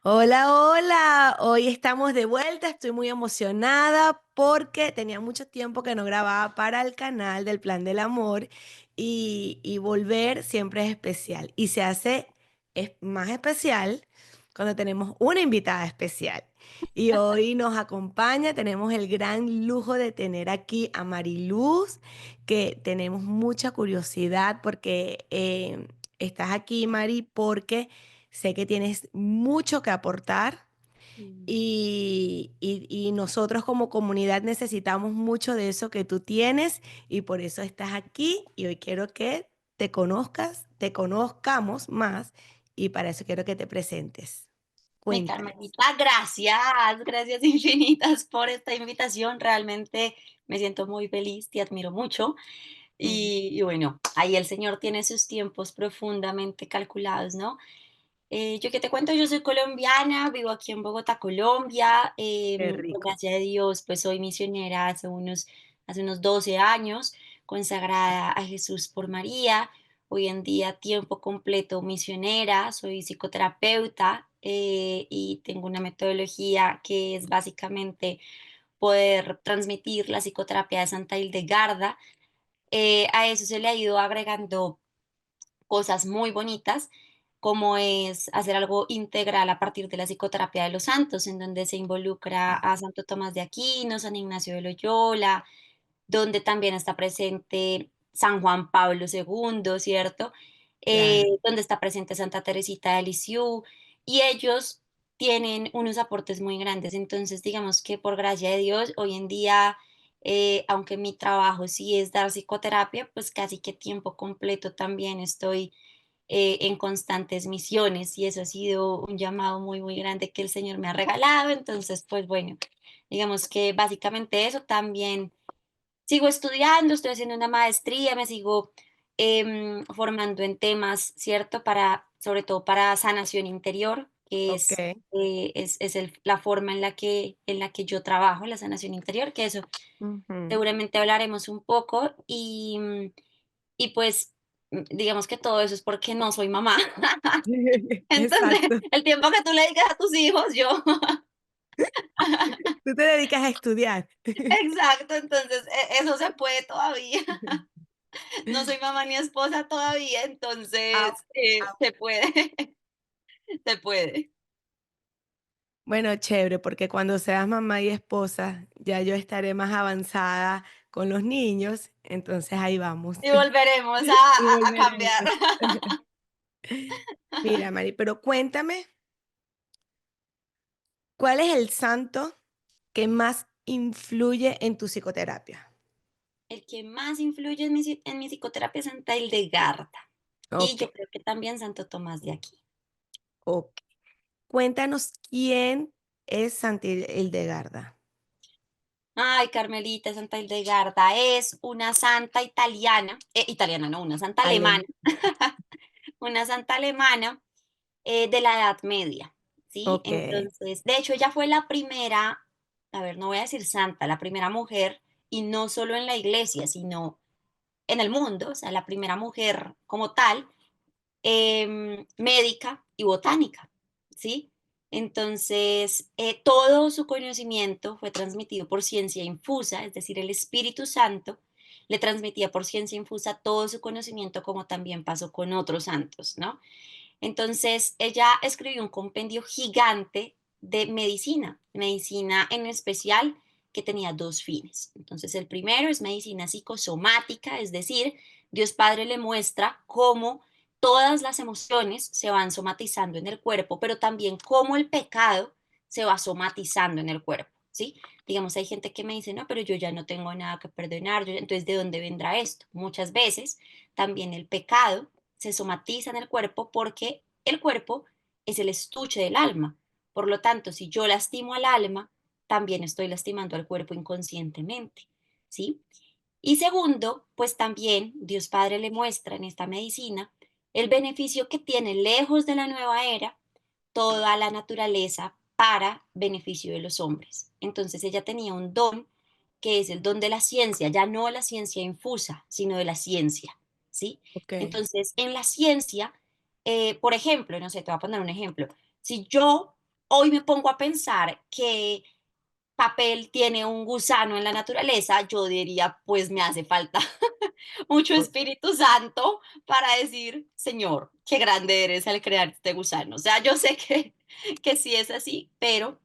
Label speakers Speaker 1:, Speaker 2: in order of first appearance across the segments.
Speaker 1: Hola, hola. Hoy estamos de vuelta. Estoy muy emocionada porque tenía mucho tiempo que no grababa para el canal del Plan del Amor y volver siempre es especial. Y se hace más especial cuando tenemos una invitada especial. Y hoy nos acompaña, tenemos el gran lujo de tener aquí a Mariluz, que tenemos mucha curiosidad porque estás aquí, Mari, porque sé que tienes mucho que aportar
Speaker 2: Mm.
Speaker 1: y nosotros como comunidad necesitamos mucho de eso que tú tienes y por eso estás aquí y hoy quiero que te conozcamos más y para eso quiero que te presentes.
Speaker 2: Ay,
Speaker 1: Cuéntanos.
Speaker 2: Carmelita, gracias infinitas por esta invitación. Realmente me siento muy feliz, te admiro mucho.
Speaker 1: Mm,
Speaker 2: Y bueno, ahí el Señor tiene sus tiempos profundamente calculados, ¿no? Yo qué te cuento, yo soy colombiana, vivo aquí en Bogotá, Colombia.
Speaker 1: qué
Speaker 2: Por
Speaker 1: rico.
Speaker 2: gracia de Dios, pues soy misionera hace unos 12 años, consagrada a Jesús por María. Hoy en día, tiempo completo misionera, soy psicoterapeuta y tengo una metodología que es básicamente poder transmitir la psicoterapia de Santa Hildegarda. A eso se le ha ido agregando cosas muy bonitas, como es hacer algo integral a partir de la psicoterapia de los santos, en donde se involucra a Santo Tomás de Aquino, San Ignacio de Loyola, donde también está presente San Juan Pablo II, ¿cierto?
Speaker 1: Claro.
Speaker 2: Donde está presente Santa Teresita de Lisieux, y ellos tienen unos aportes muy grandes. Entonces, digamos que por gracia de Dios, hoy en día, aunque mi trabajo sí es dar psicoterapia, pues casi que tiempo completo también estoy en constantes misiones, y eso ha sido un llamado muy, muy grande que el Señor me ha regalado. Entonces, pues bueno, digamos que básicamente eso. También sigo estudiando, estoy haciendo una maestría, me sigo formando en temas, ¿cierto? Sobre todo para sanación interior, que
Speaker 1: Ok.
Speaker 2: es la forma en la que yo trabajo, la sanación interior, que eso
Speaker 1: Ujú.
Speaker 2: seguramente hablaremos un poco. Y pues digamos que todo eso es porque no soy mamá. Entonces,
Speaker 1: Exacto.
Speaker 2: el tiempo que tú le dedicas a tus hijos, yo.
Speaker 1: Tú te dedicas a estudiar.
Speaker 2: Exacto, entonces eso se puede todavía. No soy mamá ni esposa todavía,
Speaker 1: Ah,
Speaker 2: entonces se puede, se puede.
Speaker 1: bueno, chévere, porque cuando seas mamá y esposa, ya yo estaré más avanzada con los niños, entonces ahí vamos.
Speaker 2: Y volveremos a,
Speaker 1: Y
Speaker 2: a cambiar.
Speaker 1: volveremos. Mira, Mari, pero cuéntame, ¿cuál es el santo que más influye en tu psicoterapia?
Speaker 2: El que más influye en mi psicoterapia es Santa Hildegarda, y
Speaker 1: Ok,
Speaker 2: yo creo que también Santo Tomás de Aquino.
Speaker 1: ok. Cuéntanos quién es Santa Hildegarda.
Speaker 2: Ay, Carmelita, Santa Hildegarda es una santa italiana, italiana no, una santa alemana,
Speaker 1: Alem.
Speaker 2: una santa alemana de la Edad Media, ¿sí?
Speaker 1: Ok,
Speaker 2: Entonces, de hecho, ella fue la primera, a ver, no voy a decir santa, la primera mujer, y no solo en la iglesia, sino en el mundo, o sea, la primera mujer como tal, médica y botánica, ¿sí? Entonces, todo su conocimiento fue transmitido por ciencia infusa, es decir, el Espíritu Santo le transmitía por ciencia infusa todo su conocimiento, como también pasó con otros santos, ¿no? Entonces, ella escribió un compendio gigante de medicina, medicina en especial, que tenía dos fines. Entonces, el primero es medicina psicosomática, es decir, Dios Padre le muestra cómo todas las emociones se van somatizando en el cuerpo, pero también cómo el pecado se va somatizando en el cuerpo, ¿sí? Digamos, hay gente que me dice, no, pero yo ya no tengo nada que perdonar, entonces, ¿de dónde vendrá esto? Muchas veces también el pecado se somatiza en el cuerpo porque el cuerpo es el estuche del alma. Por lo tanto, si yo lastimo al alma, también estoy lastimando al cuerpo inconscientemente, ¿sí? Y segundo, pues también Dios Padre le muestra en esta medicina el beneficio que tiene, lejos de la nueva era, toda la naturaleza para beneficio de los hombres. Entonces ella tenía un don que es el don de la ciencia, ya no la ciencia infusa, sino de la ciencia, ¿sí?
Speaker 1: Ok,
Speaker 2: Entonces, en la ciencia, por ejemplo, no sé, te voy a poner un ejemplo. Si yo hoy me pongo a pensar que papel tiene un gusano en la naturaleza, yo diría, pues me hace falta mucho
Speaker 1: ok,
Speaker 2: Espíritu Santo para decir, Señor, qué grande eres al crear este gusano. O sea, yo sé que sí es así, pero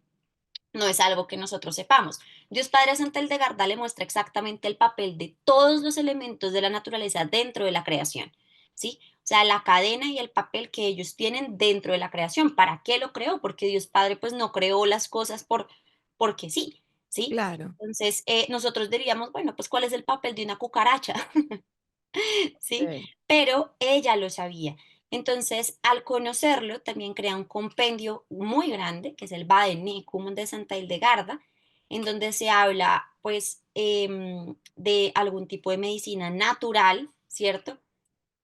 Speaker 2: no es algo que nosotros sepamos. Dios Padre Santa Hildegarda le muestra exactamente el papel de todos los elementos de la naturaleza dentro de la creación, ¿sí? O sea, la cadena y el papel que ellos tienen dentro de la creación. ¿Para qué lo creó? Porque Dios Padre pues no creó las cosas porque sí, ¿sí?
Speaker 1: claro.
Speaker 2: Entonces, nosotros diríamos, bueno, pues ¿cuál es el papel de una cucaracha? ¿Sí?
Speaker 1: Ok.
Speaker 2: Pero ella lo sabía. Entonces, al conocerlo, también crea un compendio muy grande, que es el Vademecum de Santa Hildegarda, en donde se habla, pues, de algún tipo de medicina natural, ¿cierto?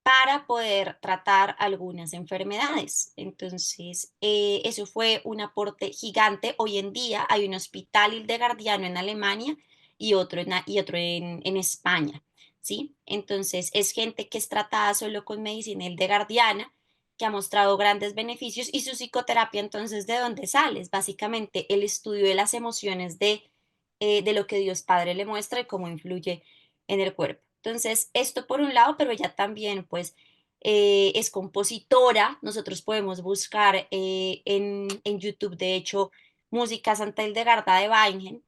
Speaker 2: Para poder tratar algunas enfermedades. Entonces, eso fue un aporte gigante. Hoy en día hay un hospital hildegardiano en Alemania y otro en España, ¿sí? Entonces, es gente que es tratada solo con medicina hildegardiana, que ha mostrado grandes beneficios y su psicoterapia, entonces, ¿de dónde sale? Es básicamente el estudio de las emociones de lo que Dios Padre le muestra y cómo influye en el cuerpo. Entonces, esto por un lado, pero ella también, pues, es compositora. Nosotros podemos buscar en YouTube, de hecho, música Santa Hildegarda de Bingen,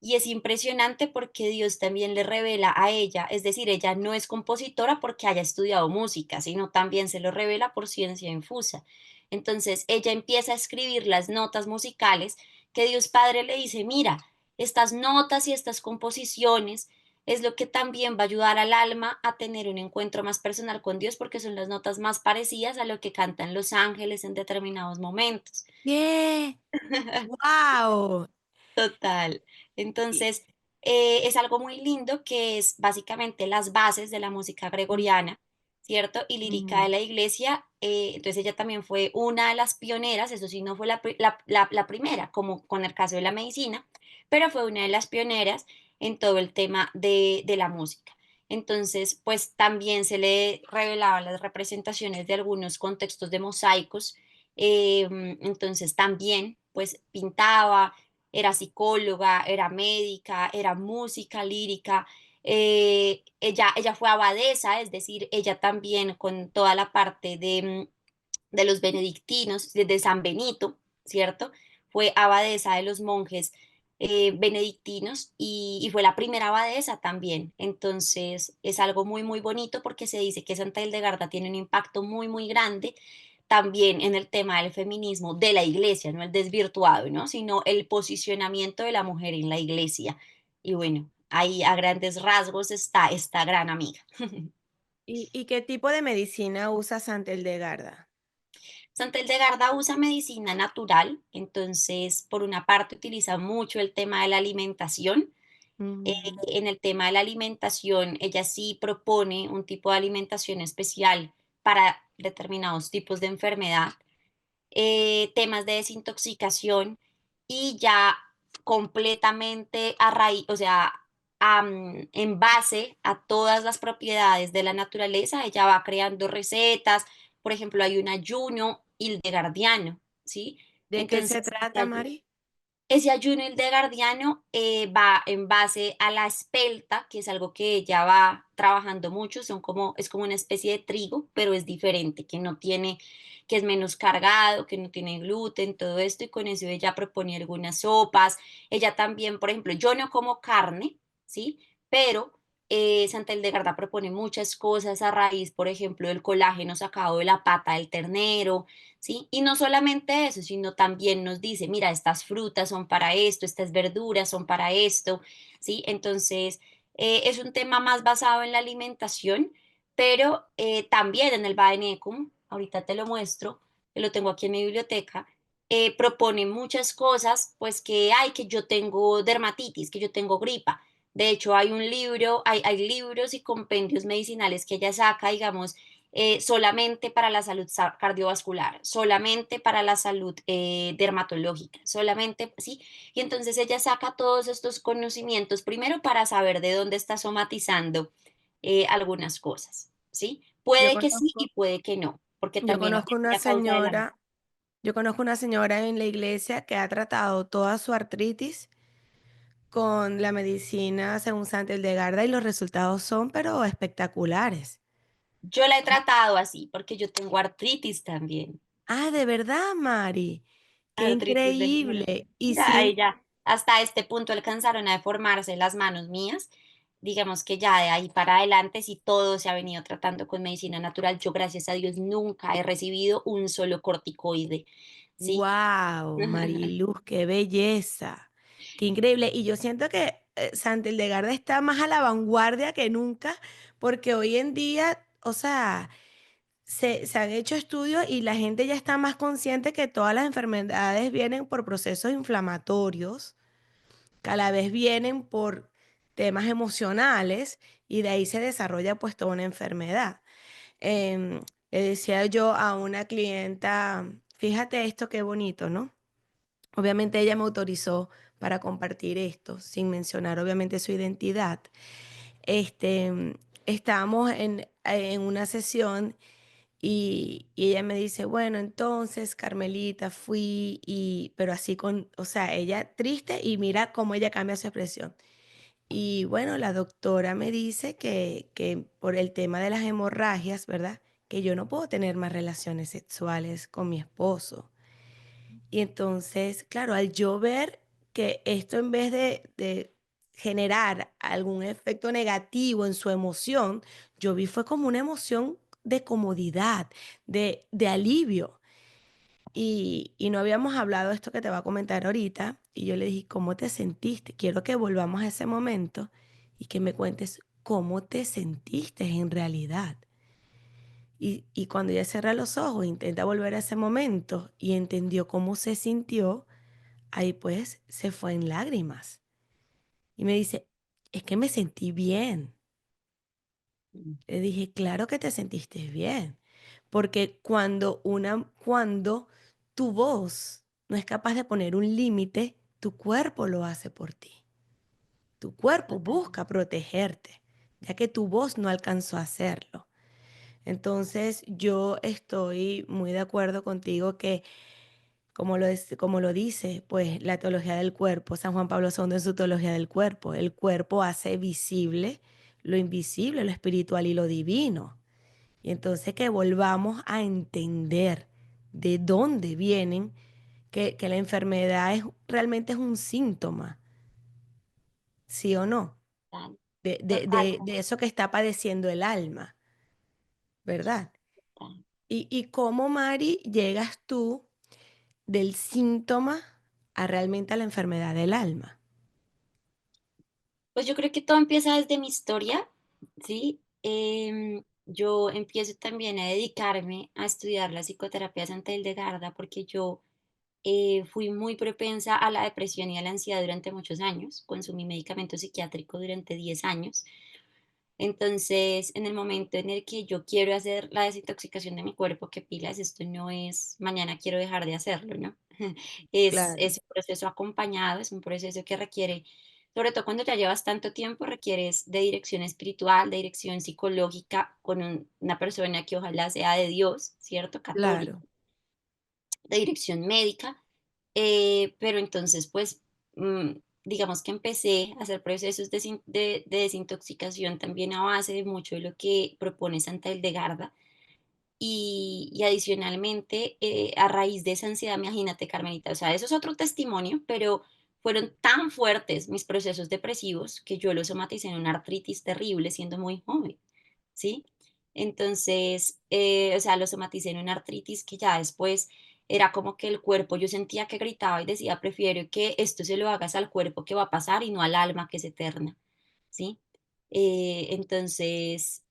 Speaker 2: y es impresionante porque Dios también le revela a ella, es decir, ella no es compositora porque haya estudiado música, sino también se lo revela por ciencia infusa. Entonces, ella empieza a escribir las notas musicales que Dios Padre le dice, mira, estas notas y estas composiciones es lo que también va a ayudar al alma a tener un encuentro más personal con Dios porque son las notas más parecidas a lo que cantan los ángeles en determinados momentos.
Speaker 1: ¿Qué? ¡Wow!
Speaker 2: Total.
Speaker 1: Y
Speaker 2: Entonces, es algo muy lindo que es básicamente las bases de la música gregoriana, ¿cierto? Y lírica de
Speaker 1: mm,
Speaker 2: la iglesia. Entonces, ella también fue una de las pioneras, eso sí, no fue la primera, como con el caso de la medicina, pero fue una de las pioneras en todo el tema de la música. Entonces, pues también se le revelaban las representaciones de algunos contextos de mosaicos. Entonces, también, pues pintaba, era psicóloga, era médica, era música lírica. Ella fue abadesa, es decir, ella también con toda la parte de los benedictinos, de San Benito, ¿cierto? Fue abadesa de los monjes benedictinos y fue la primera abadesa también. Entonces es algo muy, muy bonito porque se dice que Santa Hildegarda tiene un impacto muy, muy grande también en el tema del feminismo de la iglesia, no el desvirtuado, ¿no? Sino el posicionamiento de la mujer en la iglesia. Y bueno, ahí a grandes rasgos está esta gran amiga.
Speaker 1: ¿y qué tipo de medicina usa Santa Hildegarda?
Speaker 2: Santa Hildegarda usa medicina natural, entonces por una parte utiliza mucho el tema de la alimentación.
Speaker 1: Mm,
Speaker 2: En el tema de la alimentación, ella sí propone un tipo de alimentación especial para determinados tipos de enfermedad, temas de desintoxicación y ya completamente a raíz, o sea, en base a todas las propiedades de la naturaleza, ella va creando recetas. Por ejemplo, hay un ayuno hildegardiano, ¿sí?
Speaker 1: ¿de qué se
Speaker 2: Entonces,
Speaker 1: trata, Mari?
Speaker 2: ese ayuno hildegardiano va en base a la espelta, que es algo que ella va trabajando mucho, es como una especie de trigo, pero es diferente, que no tiene, que es menos cargado, que no tiene gluten, todo esto, y con eso ella propone algunas sopas. Ella también, por ejemplo, yo no como carne, ¿sí? Pero Santa Hildegarda propone muchas cosas a raíz, por ejemplo, del colágeno sacado de la pata del ternero, ¿sí? Y no solamente eso, sino también nos dice, mira, estas frutas son para esto, estas verduras son para esto, ¿sí? Entonces, es un tema más basado en la alimentación, pero también en el Vadenecum, ahorita te lo muestro, que lo tengo aquí en mi biblioteca, propone muchas cosas, pues que hay, que yo tengo dermatitis, que yo tengo gripa. De hecho, hay un libro, hay libros y compendios medicinales que ella saca, digamos, solamente para la salud cardiovascular, solamente para la salud dermatológica, solamente, ¿sí? Y entonces ella saca todos estos conocimientos, primero para saber de dónde está somatizando algunas cosas, ¿sí?
Speaker 1: Yo
Speaker 2: Puede que sí y
Speaker 1: conozco
Speaker 2: puede que no, porque
Speaker 1: yo
Speaker 2: también
Speaker 1: conozco una
Speaker 2: obviamente a causa de la...
Speaker 1: señora yo conozco una señora en la iglesia que ha tratado toda su artritis con la medicina según Santa Hildegarda y los resultados son, pero espectaculares.
Speaker 2: Yo la he tratado así, porque yo tengo artritis también.
Speaker 1: Ah, ¿de verdad, Mari? Qué
Speaker 2: Artritis
Speaker 1: increíble.
Speaker 2: degenerativa.
Speaker 1: Y
Speaker 2: Ya,
Speaker 1: sí,
Speaker 2: ahí ya, hasta este punto alcanzaron a deformarse las manos mías. Digamos que ya de ahí para adelante, si todo se ha venido tratando con medicina natural, yo gracias a Dios nunca he recibido un solo corticoide, ¿sí?
Speaker 1: wow, Mariluz, qué belleza. Qué increíble. Y yo siento que Santa Hildegarda está más a la vanguardia que nunca, porque hoy en día, o sea, se han hecho estudios y la gente ya está más consciente que todas las enfermedades vienen por procesos inflamatorios, que a la vez vienen por temas emocionales y de ahí se desarrolla pues toda una enfermedad. Em, Le decía yo a una clienta, fíjate esto qué bonito, ¿no? Obviamente ella me autorizó para compartir esto, sin mencionar obviamente su identidad. Este, estábamos en una sesión y ella me dice, bueno, entonces, Carmelita, fui y, pero así con, o sea, ella triste y mira cómo ella cambia su expresión. Y bueno, la doctora me dice que por el tema de las hemorragias, ¿verdad? Que yo no puedo tener más relaciones sexuales con mi esposo. Y entonces, claro, al yo ver que esto en vez de generar algún efecto negativo en su emoción, yo vi fue como una emoción de comodidad, de alivio. Y no habíamos hablado de esto que te va a comentar ahorita. Y yo le dije, ¿cómo te sentiste? Quiero que volvamos a ese momento y que me cuentes cómo te sentiste en realidad. Y cuando ella cierra los ojos, intenta volver a ese momento y entendió cómo se sintió, ahí pues se fue en lágrimas. Y me dice, es que me sentí bien. Le dije, claro que te sentiste bien, porque cuando tu voz no es capaz de poner un límite, tu cuerpo lo hace por ti. Tu cuerpo
Speaker 2: Total.
Speaker 1: busca protegerte, ya que tu voz no alcanzó a hacerlo. Entonces, yo estoy muy de acuerdo contigo que como lo dice, pues, la teología del cuerpo, San Juan Pablo II en su teología del cuerpo, el cuerpo hace visible lo invisible, lo espiritual y lo divino. Y entonces que volvamos a entender de dónde vienen, que la enfermedad realmente es un síntoma, ¿sí o no?
Speaker 2: Total,
Speaker 1: De, de,
Speaker 2: total,
Speaker 1: de, de eso que está padeciendo el alma, ¿verdad?
Speaker 2: total.
Speaker 1: Y cómo, Mari, llegas tú del síntoma a realmente a la enfermedad del alma.
Speaker 2: Pues yo creo que todo empieza desde mi historia, ¿sí? Yo empiezo también a dedicarme a estudiar la psicoterapia Santa Hildegarda porque yo fui muy propensa a la depresión y a la ansiedad durante muchos años. Consumí medicamento psiquiátrico durante 10 años. Entonces, en el momento en el que yo quiero hacer la desintoxicación de mi cuerpo, que pilas, esto no es mañana quiero dejar de hacerlo, ¿no?
Speaker 1: Claro,
Speaker 2: Es un proceso acompañado, es un proceso que requiere, sobre todo cuando ya llevas tanto tiempo, requieres de dirección espiritual, de dirección psicológica con una persona que ojalá sea de Dios, ¿cierto?
Speaker 1: claro.
Speaker 2: Católico, de dirección médica, pero entonces, pues, digamos que empecé a hacer procesos de desintoxicación también a base de mucho de lo que propone Santa Hildegarda. Y adicionalmente, a raíz de esa ansiedad, imagínate, Carmelita, o sea, eso es otro testimonio, pero fueron tan fuertes mis procesos depresivos que yo lo somaticé en una artritis terrible siendo muy joven, ¿sí? Entonces, o sea, lo somaticé en una artritis que ya después era como que el cuerpo, yo sentía que gritaba y decía, prefiero que esto se lo hagas al cuerpo que va a pasar y no al alma que es eterna, ¿sí? Entonces,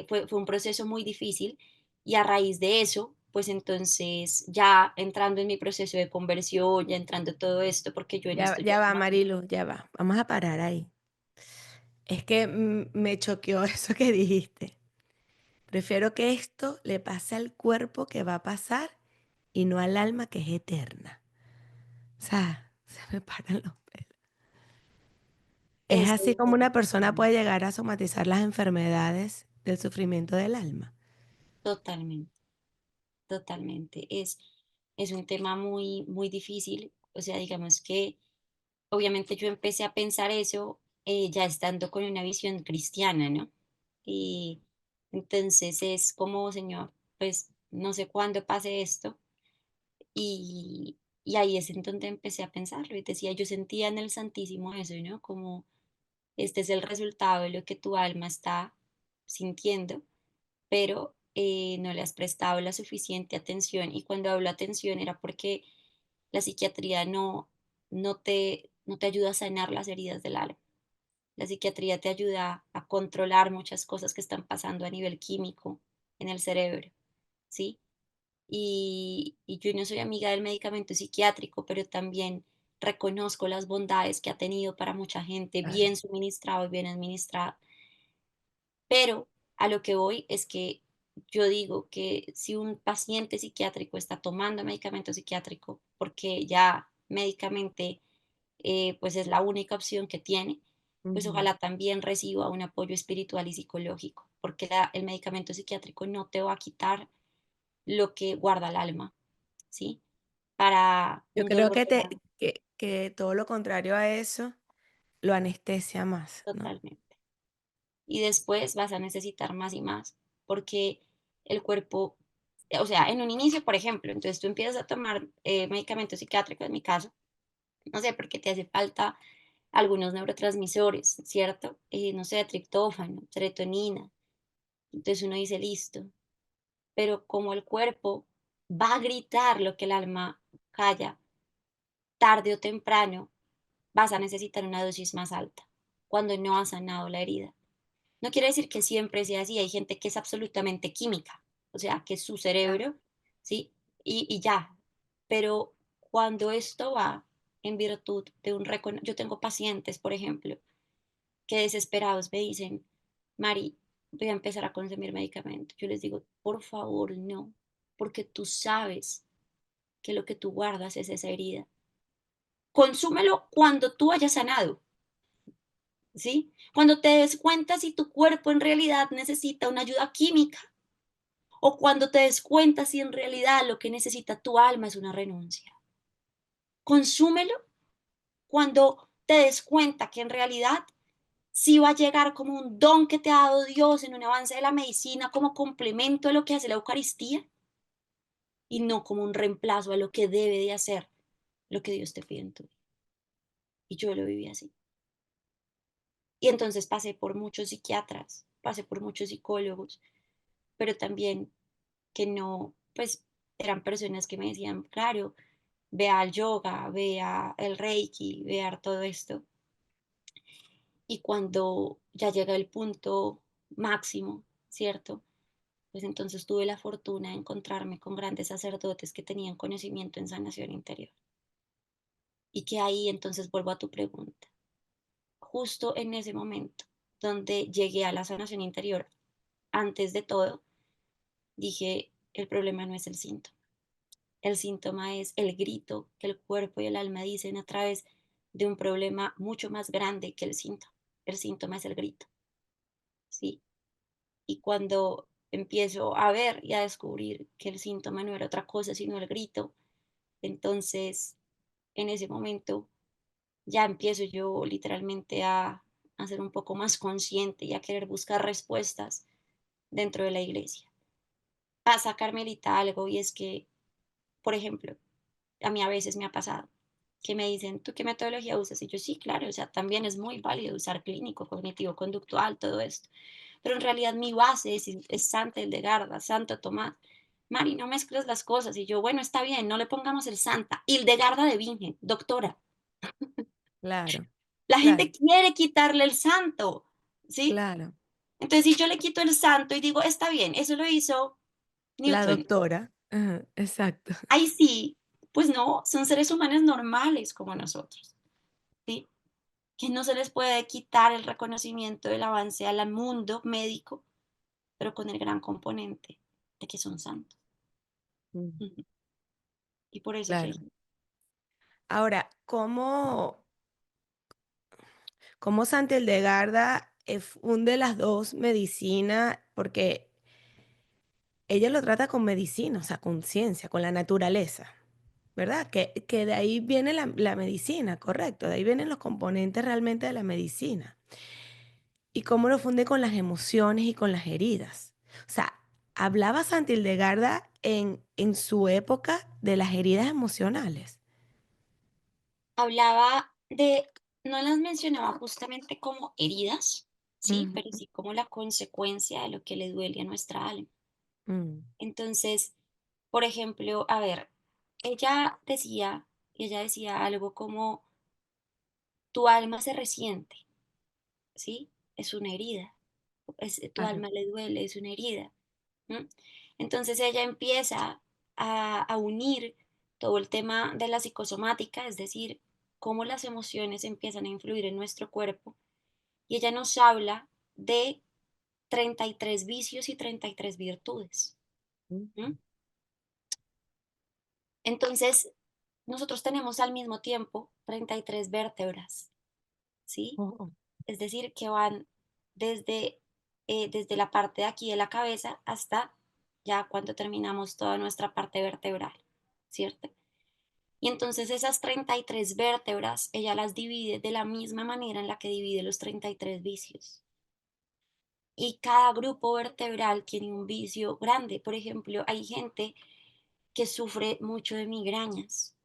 Speaker 2: fue un proceso muy difícil y a raíz de eso, pues entonces ya entrando en mi proceso de conversión, ya entrando todo esto, porque yo en
Speaker 1: Ya,
Speaker 2: esto yo
Speaker 1: ya va,
Speaker 2: era más...
Speaker 1: Marilu, ya va. Vamos a parar ahí. Es que me choqueó eso que dijiste. Prefiero que esto le pase al cuerpo que va a pasar y no al alma que es eterna. O sea, se me paran los pelos. Es
Speaker 2: Eso
Speaker 1: así como una persona
Speaker 2: es
Speaker 1: puede llegar a somatizar las enfermedades del sufrimiento del alma.
Speaker 2: totalmente, totalmente. Es un tema muy, muy difícil. O sea, digamos que obviamente yo empecé a pensar eso ya estando con una visión cristiana, ¿no? Y entonces es como, Señor, pues no sé cuándo pase esto. Y ahí es en donde empecé a pensarlo y decía, yo sentía en el Santísimo eso, ¿no? Como este es el resultado de lo que tu alma está sintiendo, pero no le has prestado la suficiente atención. Y cuando hablo atención era porque la psiquiatría no te ayuda a sanar las heridas del alma. La psiquiatría te ayuda a controlar muchas cosas que están pasando a nivel químico en el cerebro, ¿sí? Y yo no soy amiga del medicamento psiquiátrico, pero también reconozco las bondades que ha tenido para mucha gente,
Speaker 1: Claro.
Speaker 2: bien suministrado y bien administrado. Pero a lo que voy es que yo digo que si un paciente psiquiátrico está tomando medicamento psiquiátrico, porque ya médicamente pues es la única opción que tiene, pues
Speaker 1: Ujú.
Speaker 2: ojalá también reciba un apoyo espiritual y psicológico, porque el medicamento psiquiátrico no te va a quitar lo que guarda el alma, ¿sí? Para
Speaker 1: Yo
Speaker 2: un
Speaker 1: creo
Speaker 2: dolor
Speaker 1: que
Speaker 2: de
Speaker 1: te
Speaker 2: alma,
Speaker 1: que todo lo contrario a eso, lo anestesia más, ¿no?
Speaker 2: totalmente. Y después vas a necesitar más y más, porque el cuerpo, o sea, en un inicio, por ejemplo, entonces tú empiezas a tomar medicamento psiquiátrico, en mi caso, no sé, porque te hace falta algunos neurotransmisores, ¿cierto? No sé, triptófano, serotonina. Entonces uno dice, listo, pero como el cuerpo va a gritar lo que el alma calla, tarde o temprano vas a necesitar una dosis más alta cuando no has sanado la herida. No quiere decir que siempre sea así, hay gente que es absolutamente química, o sea, que su
Speaker 1: Claro.
Speaker 2: cerebro, ¿sí? Y ya, pero cuando esto va en virtud de yo tengo pacientes, por ejemplo, que desesperados me dicen, Mari, voy a empezar a consumir medicamento. Yo les digo, por favor, no, porque tú sabes que lo que tú guardas es esa herida. Consúmelo cuando tú hayas sanado, ¿sí? Cuando te des cuenta si tu cuerpo en realidad necesita una ayuda química o cuando te des cuenta si en realidad lo que necesita tu alma es una renuncia. Consúmelo cuando te des cuenta que en realidad sí va a llegar como un don que te ha dado Dios en un avance de la medicina como complemento a lo que hace la Eucaristía y no como un reemplazo a lo que debe de hacer lo que Dios te pide en tu vida. Y yo lo viví así. Y entonces pasé por muchos psiquiatras, pasé por muchos psicólogos, pero también que no, pues eran personas que me decían, claro, vea al yoga, vea el reiki, vea todo esto. Y cuando ya llega el punto máximo, ¿cierto? Pues entonces tuve la fortuna de encontrarme con grandes sacerdotes que tenían conocimiento en sanación interior. Y que ahí entonces vuelvo a tu pregunta. Justo en ese momento donde llegué a la sanación interior, antes de todo, dije, el problema no es el síntoma. El síntoma es el grito que el cuerpo y el alma dicen a través de un problema mucho más grande que el síntoma. El síntoma es el grito, ¿sí? Y cuando empiezo a ver y a descubrir que el síntoma no era otra cosa sino el grito, entonces en ese momento ya empiezo yo literalmente a ser un poco más consciente y a querer buscar respuestas dentro de la iglesia. Pasa, Carmelita, algo y es que, por ejemplo, a mí a veces me ha pasado que me dicen, ¿tú qué metodología usas? Y yo sí, claro, o sea, también es muy válido usar clínico, cognitivo, conductual, todo esto. Pero en realidad mi base es Santa Hildegarda, Santo Tomás. Mari, no mezcles las cosas. Y yo, bueno, está bien, no le pongamos el Santa. Hildegarda de Bingen, doctora.
Speaker 1: Claro,
Speaker 2: La
Speaker 1: claro,
Speaker 2: gente quiere quitarle el santo, ¿sí?
Speaker 1: claro.
Speaker 2: Entonces, si yo le quito el santo y digo, está bien, eso lo hizo
Speaker 1: La
Speaker 2: Newton,
Speaker 1: doctora. Ajá, exacto.
Speaker 2: ahí sí, pues no, son seres humanos normales como nosotros, ¿sí? Que no se les puede quitar el reconocimiento del avance al mundo médico pero con el gran componente de que son santos.
Speaker 1: Mm,
Speaker 2: Ujú. Y por eso
Speaker 1: claro.
Speaker 2: que
Speaker 1: Ahora, ¿cómo Santa Hildegarda funde las 2 medicinas? Porque ella lo trata con medicina, o sea, con ciencia, con la naturaleza, ¿verdad? Que de ahí viene la medicina, correcto, de ahí vienen los componentes realmente de la medicina. ¿Y cómo lo funde con las emociones y con las heridas? O sea, hablaba Santa Hildegarda en su época de las heridas emocionales.
Speaker 2: hablaba de, no las mencionaba justamente como heridas, ¿sí? Pero
Speaker 1: Ujú,
Speaker 2: sí como la consecuencia de lo que le duele a nuestra alma.
Speaker 1: mm,
Speaker 2: Entonces, por ejemplo, a ver, ella decía, ella decía algo como, tu alma se resiente, ¿sí? Es una herida, tu
Speaker 1: claro.
Speaker 2: alma le duele, es una herida. ¿M? Entonces ella empieza a unir todo el tema de la psicosomática, es decir, cómo las emociones empiezan a influir en nuestro cuerpo, y ella nos habla de 33 vicios y 33 virtudes.
Speaker 1: Mm,
Speaker 2: ¿M? Entonces, nosotros tenemos al mismo tiempo 33 vértebras, ¿sí?
Speaker 1: oh, oh,
Speaker 2: Es decir, que van desde, desde la parte de aquí de la cabeza hasta ya cuando terminamos toda nuestra parte vertebral, ¿cierto? Y entonces esas 33 vértebras, ella las divide de la misma manera en la que divide los 33 vicios. Y cada grupo vertebral tiene un vicio grande. Por ejemplo, hay gente que sufre mucho de migrañas,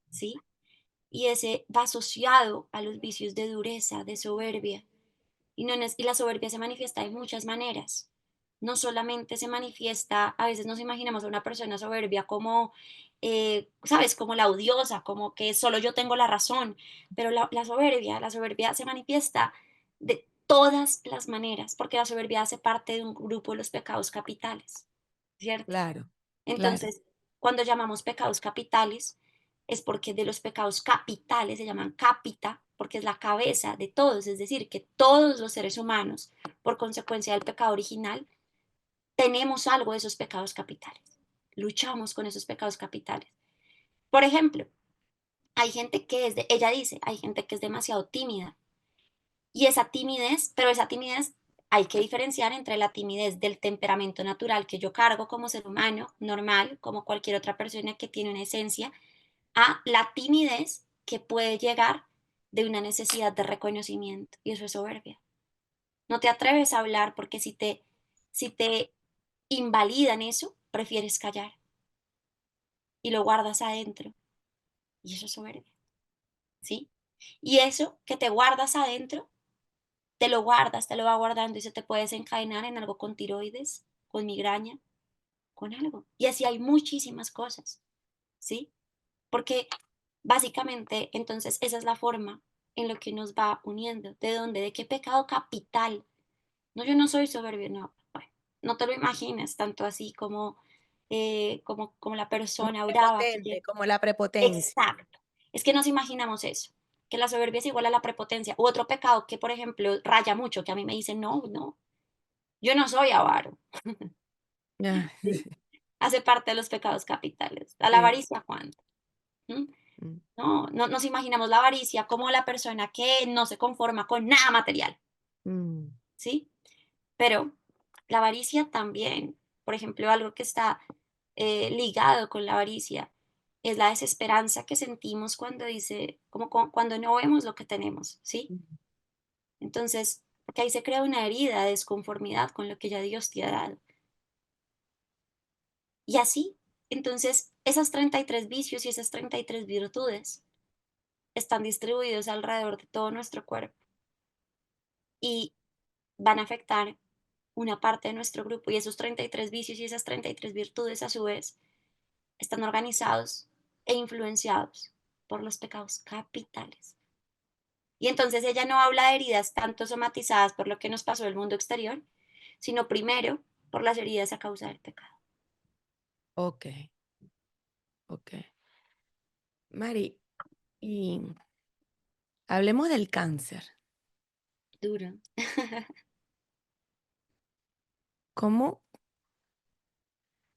Speaker 2: ¿sí? Y ese va asociado a los vicios de dureza, de soberbia. Y, no, y la soberbia se manifiesta de muchas maneras. No solamente se manifiesta, a veces nos imaginamos a una persona soberbia como, ¿sabes? Como la odiosa, como que solo yo tengo la razón. Pero la soberbia se manifiesta de todas las maneras, porque la soberbia hace parte de un grupo de los pecados capitales, ¿cierto?
Speaker 1: claro, claro.
Speaker 2: Entonces, cuando llamamos pecados capitales, es porque de los pecados capitales se llaman capita, porque es la cabeza de todos, es decir, que todos los seres humanos, por consecuencia del pecado original, tenemos algo de esos pecados capitales. Luchamos con esos pecados capitales. Por ejemplo, hay gente que es de, ella dice, hay gente que es demasiado tímida. Y esa timidez, pero esa timidez hay que diferenciar entre la timidez del temperamento natural que yo cargo como ser humano, normal, como cualquier otra persona que tiene una esencia, a la timidez que puede llegar de una necesidad de reconocimiento. Y eso es soberbia. No te atreves a hablar porque si te invalidan eso, prefieres callar y lo guardas adentro. Y eso es soberbia, ¿sí? Y eso que te guardas adentro, te lo guardas, te lo va guardando y se te puede desencadenar en algo con tiroides, con migraña, con algo. Y así hay muchísimas cosas, ¿sí? Porque básicamente, entonces, esa es la forma en lo que nos va uniendo. ¿De dónde? ¿De qué pecado capital? No, yo no soy soberbio, no. Bueno, no te lo imagines tanto así como, como la
Speaker 1: Como
Speaker 2: persona brava que
Speaker 1: prepotente,
Speaker 2: llega.
Speaker 1: como la prepotencia.
Speaker 2: Exacto. Es que nos imaginamos eso, que la soberbia es igual a la prepotencia. U otro pecado que, por ejemplo, raya mucho, que a mí me dicen, no, no, yo no soy avaro.
Speaker 1: Ah,
Speaker 2: ¿Sí? Hace parte de los pecados capitales. A la
Speaker 1: sí.
Speaker 2: avaricia, ¿cuánto? ¿Mm?
Speaker 1: Mm,
Speaker 2: No, no nos imaginamos la avaricia como la persona que no se conforma con nada material,
Speaker 1: mm,
Speaker 2: ¿sí? Pero la avaricia también, por ejemplo, algo que está ligado con la avaricia es la desesperanza que sentimos cuando dice, como cuando no vemos lo que tenemos, ¿sí?
Speaker 1: mm.
Speaker 2: Entonces, porque ahí se crea una herida de desconformidad con lo que ya Dios te ha dado. Y así, entonces, esas 33 vicios y esas 33 virtudes están distribuidos alrededor de todo nuestro cuerpo y van a afectar una parte de nuestro grupo. Y esos 33 vicios y esas 33 virtudes, a su vez, están organizados e influenciados por los pecados capitales. Y entonces ella no habla de heridas tanto somatizadas por lo que nos pasó en el mundo exterior, sino primero por las heridas a causa del pecado.
Speaker 1: Okey, okey. Mari, y hablemos del cáncer.
Speaker 2: Duro.
Speaker 1: ¿Cómo,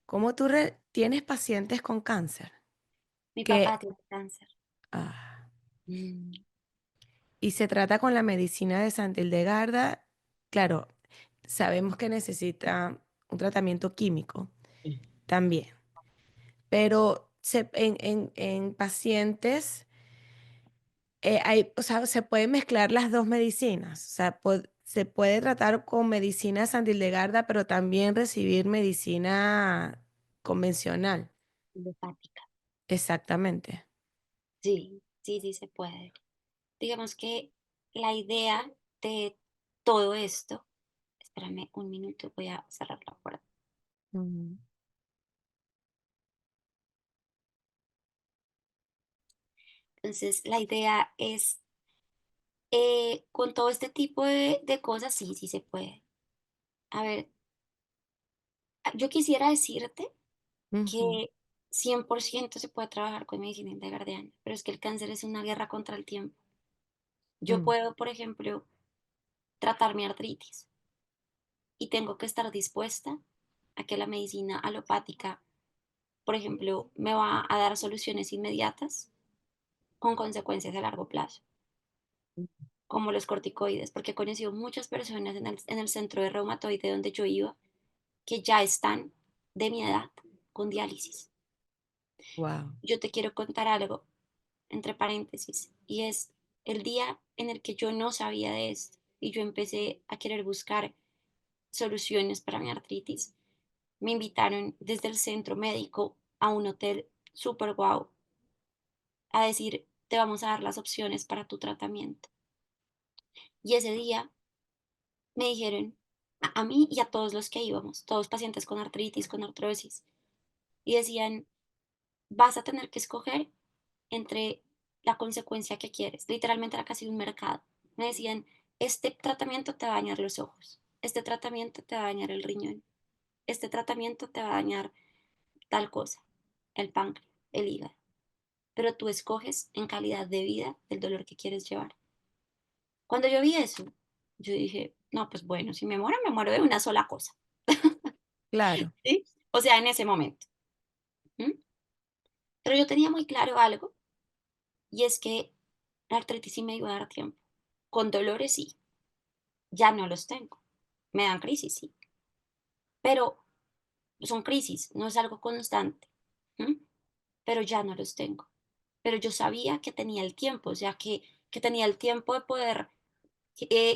Speaker 1: cómo tú tienes pacientes con cáncer?
Speaker 2: Mi papá
Speaker 1: Que,
Speaker 2: tiene cáncer.
Speaker 1: ah,
Speaker 2: Mm,
Speaker 1: y se trata con la medicina de Santa Hildegarda. Claro, sabemos que necesita un tratamiento químico
Speaker 2: sí.
Speaker 1: también, pero en pacientes o sea, se pueden mezclar las 2 medicinas, o sea, se puede tratar con medicina Santa Hildegarda, pero también recibir medicina convencional.
Speaker 2: Alopática.
Speaker 1: Exactamente.
Speaker 2: Sí, sí, sí se puede. Digamos que la idea de todo esto, espérame un minuto, voy a cerrar la puerta.
Speaker 1: Ujú,
Speaker 2: Entonces, la idea es, con todo este tipo de cosas, sí, sí se puede. A ver, yo quisiera decirte
Speaker 1: ujú,
Speaker 2: que 100% se puede trabajar con medicina integardiana, pero es que el cáncer es una guerra contra el tiempo. Yo
Speaker 1: mm,
Speaker 2: puedo, por ejemplo, tratar mi artritis y tengo que estar dispuesta a que la medicina alopática, por ejemplo, me va a dar soluciones inmediatas con consecuencias a largo plazo, como los corticoides, porque he conocido muchas personas en el centro de reumatoide donde yo iba que ya están de mi edad con diálisis.
Speaker 1: guau,
Speaker 2: Yo te quiero contar algo, entre paréntesis, y es el día en el que yo no sabía de esto y yo empecé a querer buscar soluciones para mi artritis. Me invitaron desde el centro médico a un hotel super guau a decir, te vamos a dar las opciones para tu tratamiento. Y ese día me dijeron a mí y a todos los que íbamos, todos pacientes con artritis, con artrosis, y decían, vas a tener que escoger entre la consecuencia que quieres. Literalmente era casi un mercado. Me decían, este tratamiento te va a dañar los ojos, este tratamiento te va a dañar el riñón, este tratamiento te va a dañar tal cosa, el páncreas, el hígado. Pero tú escoges en calidad de vida el dolor que quieres llevar. Cuando yo vi eso, yo dije, no, pues bueno, si me muero de una sola cosa.
Speaker 1: claro,
Speaker 2: ¿Sí? O sea, en ese momento. ¿M? Pero yo tenía muy claro algo, y es que la artritis sí me iba a dar tiempo. Con dolores sí, ya no los tengo. Me dan crisis, sí, pero son crisis, no es algo constante. ¿M? Pero ya no los tengo. Pero yo sabía que tenía el tiempo, o sea, que tenía el tiempo de poder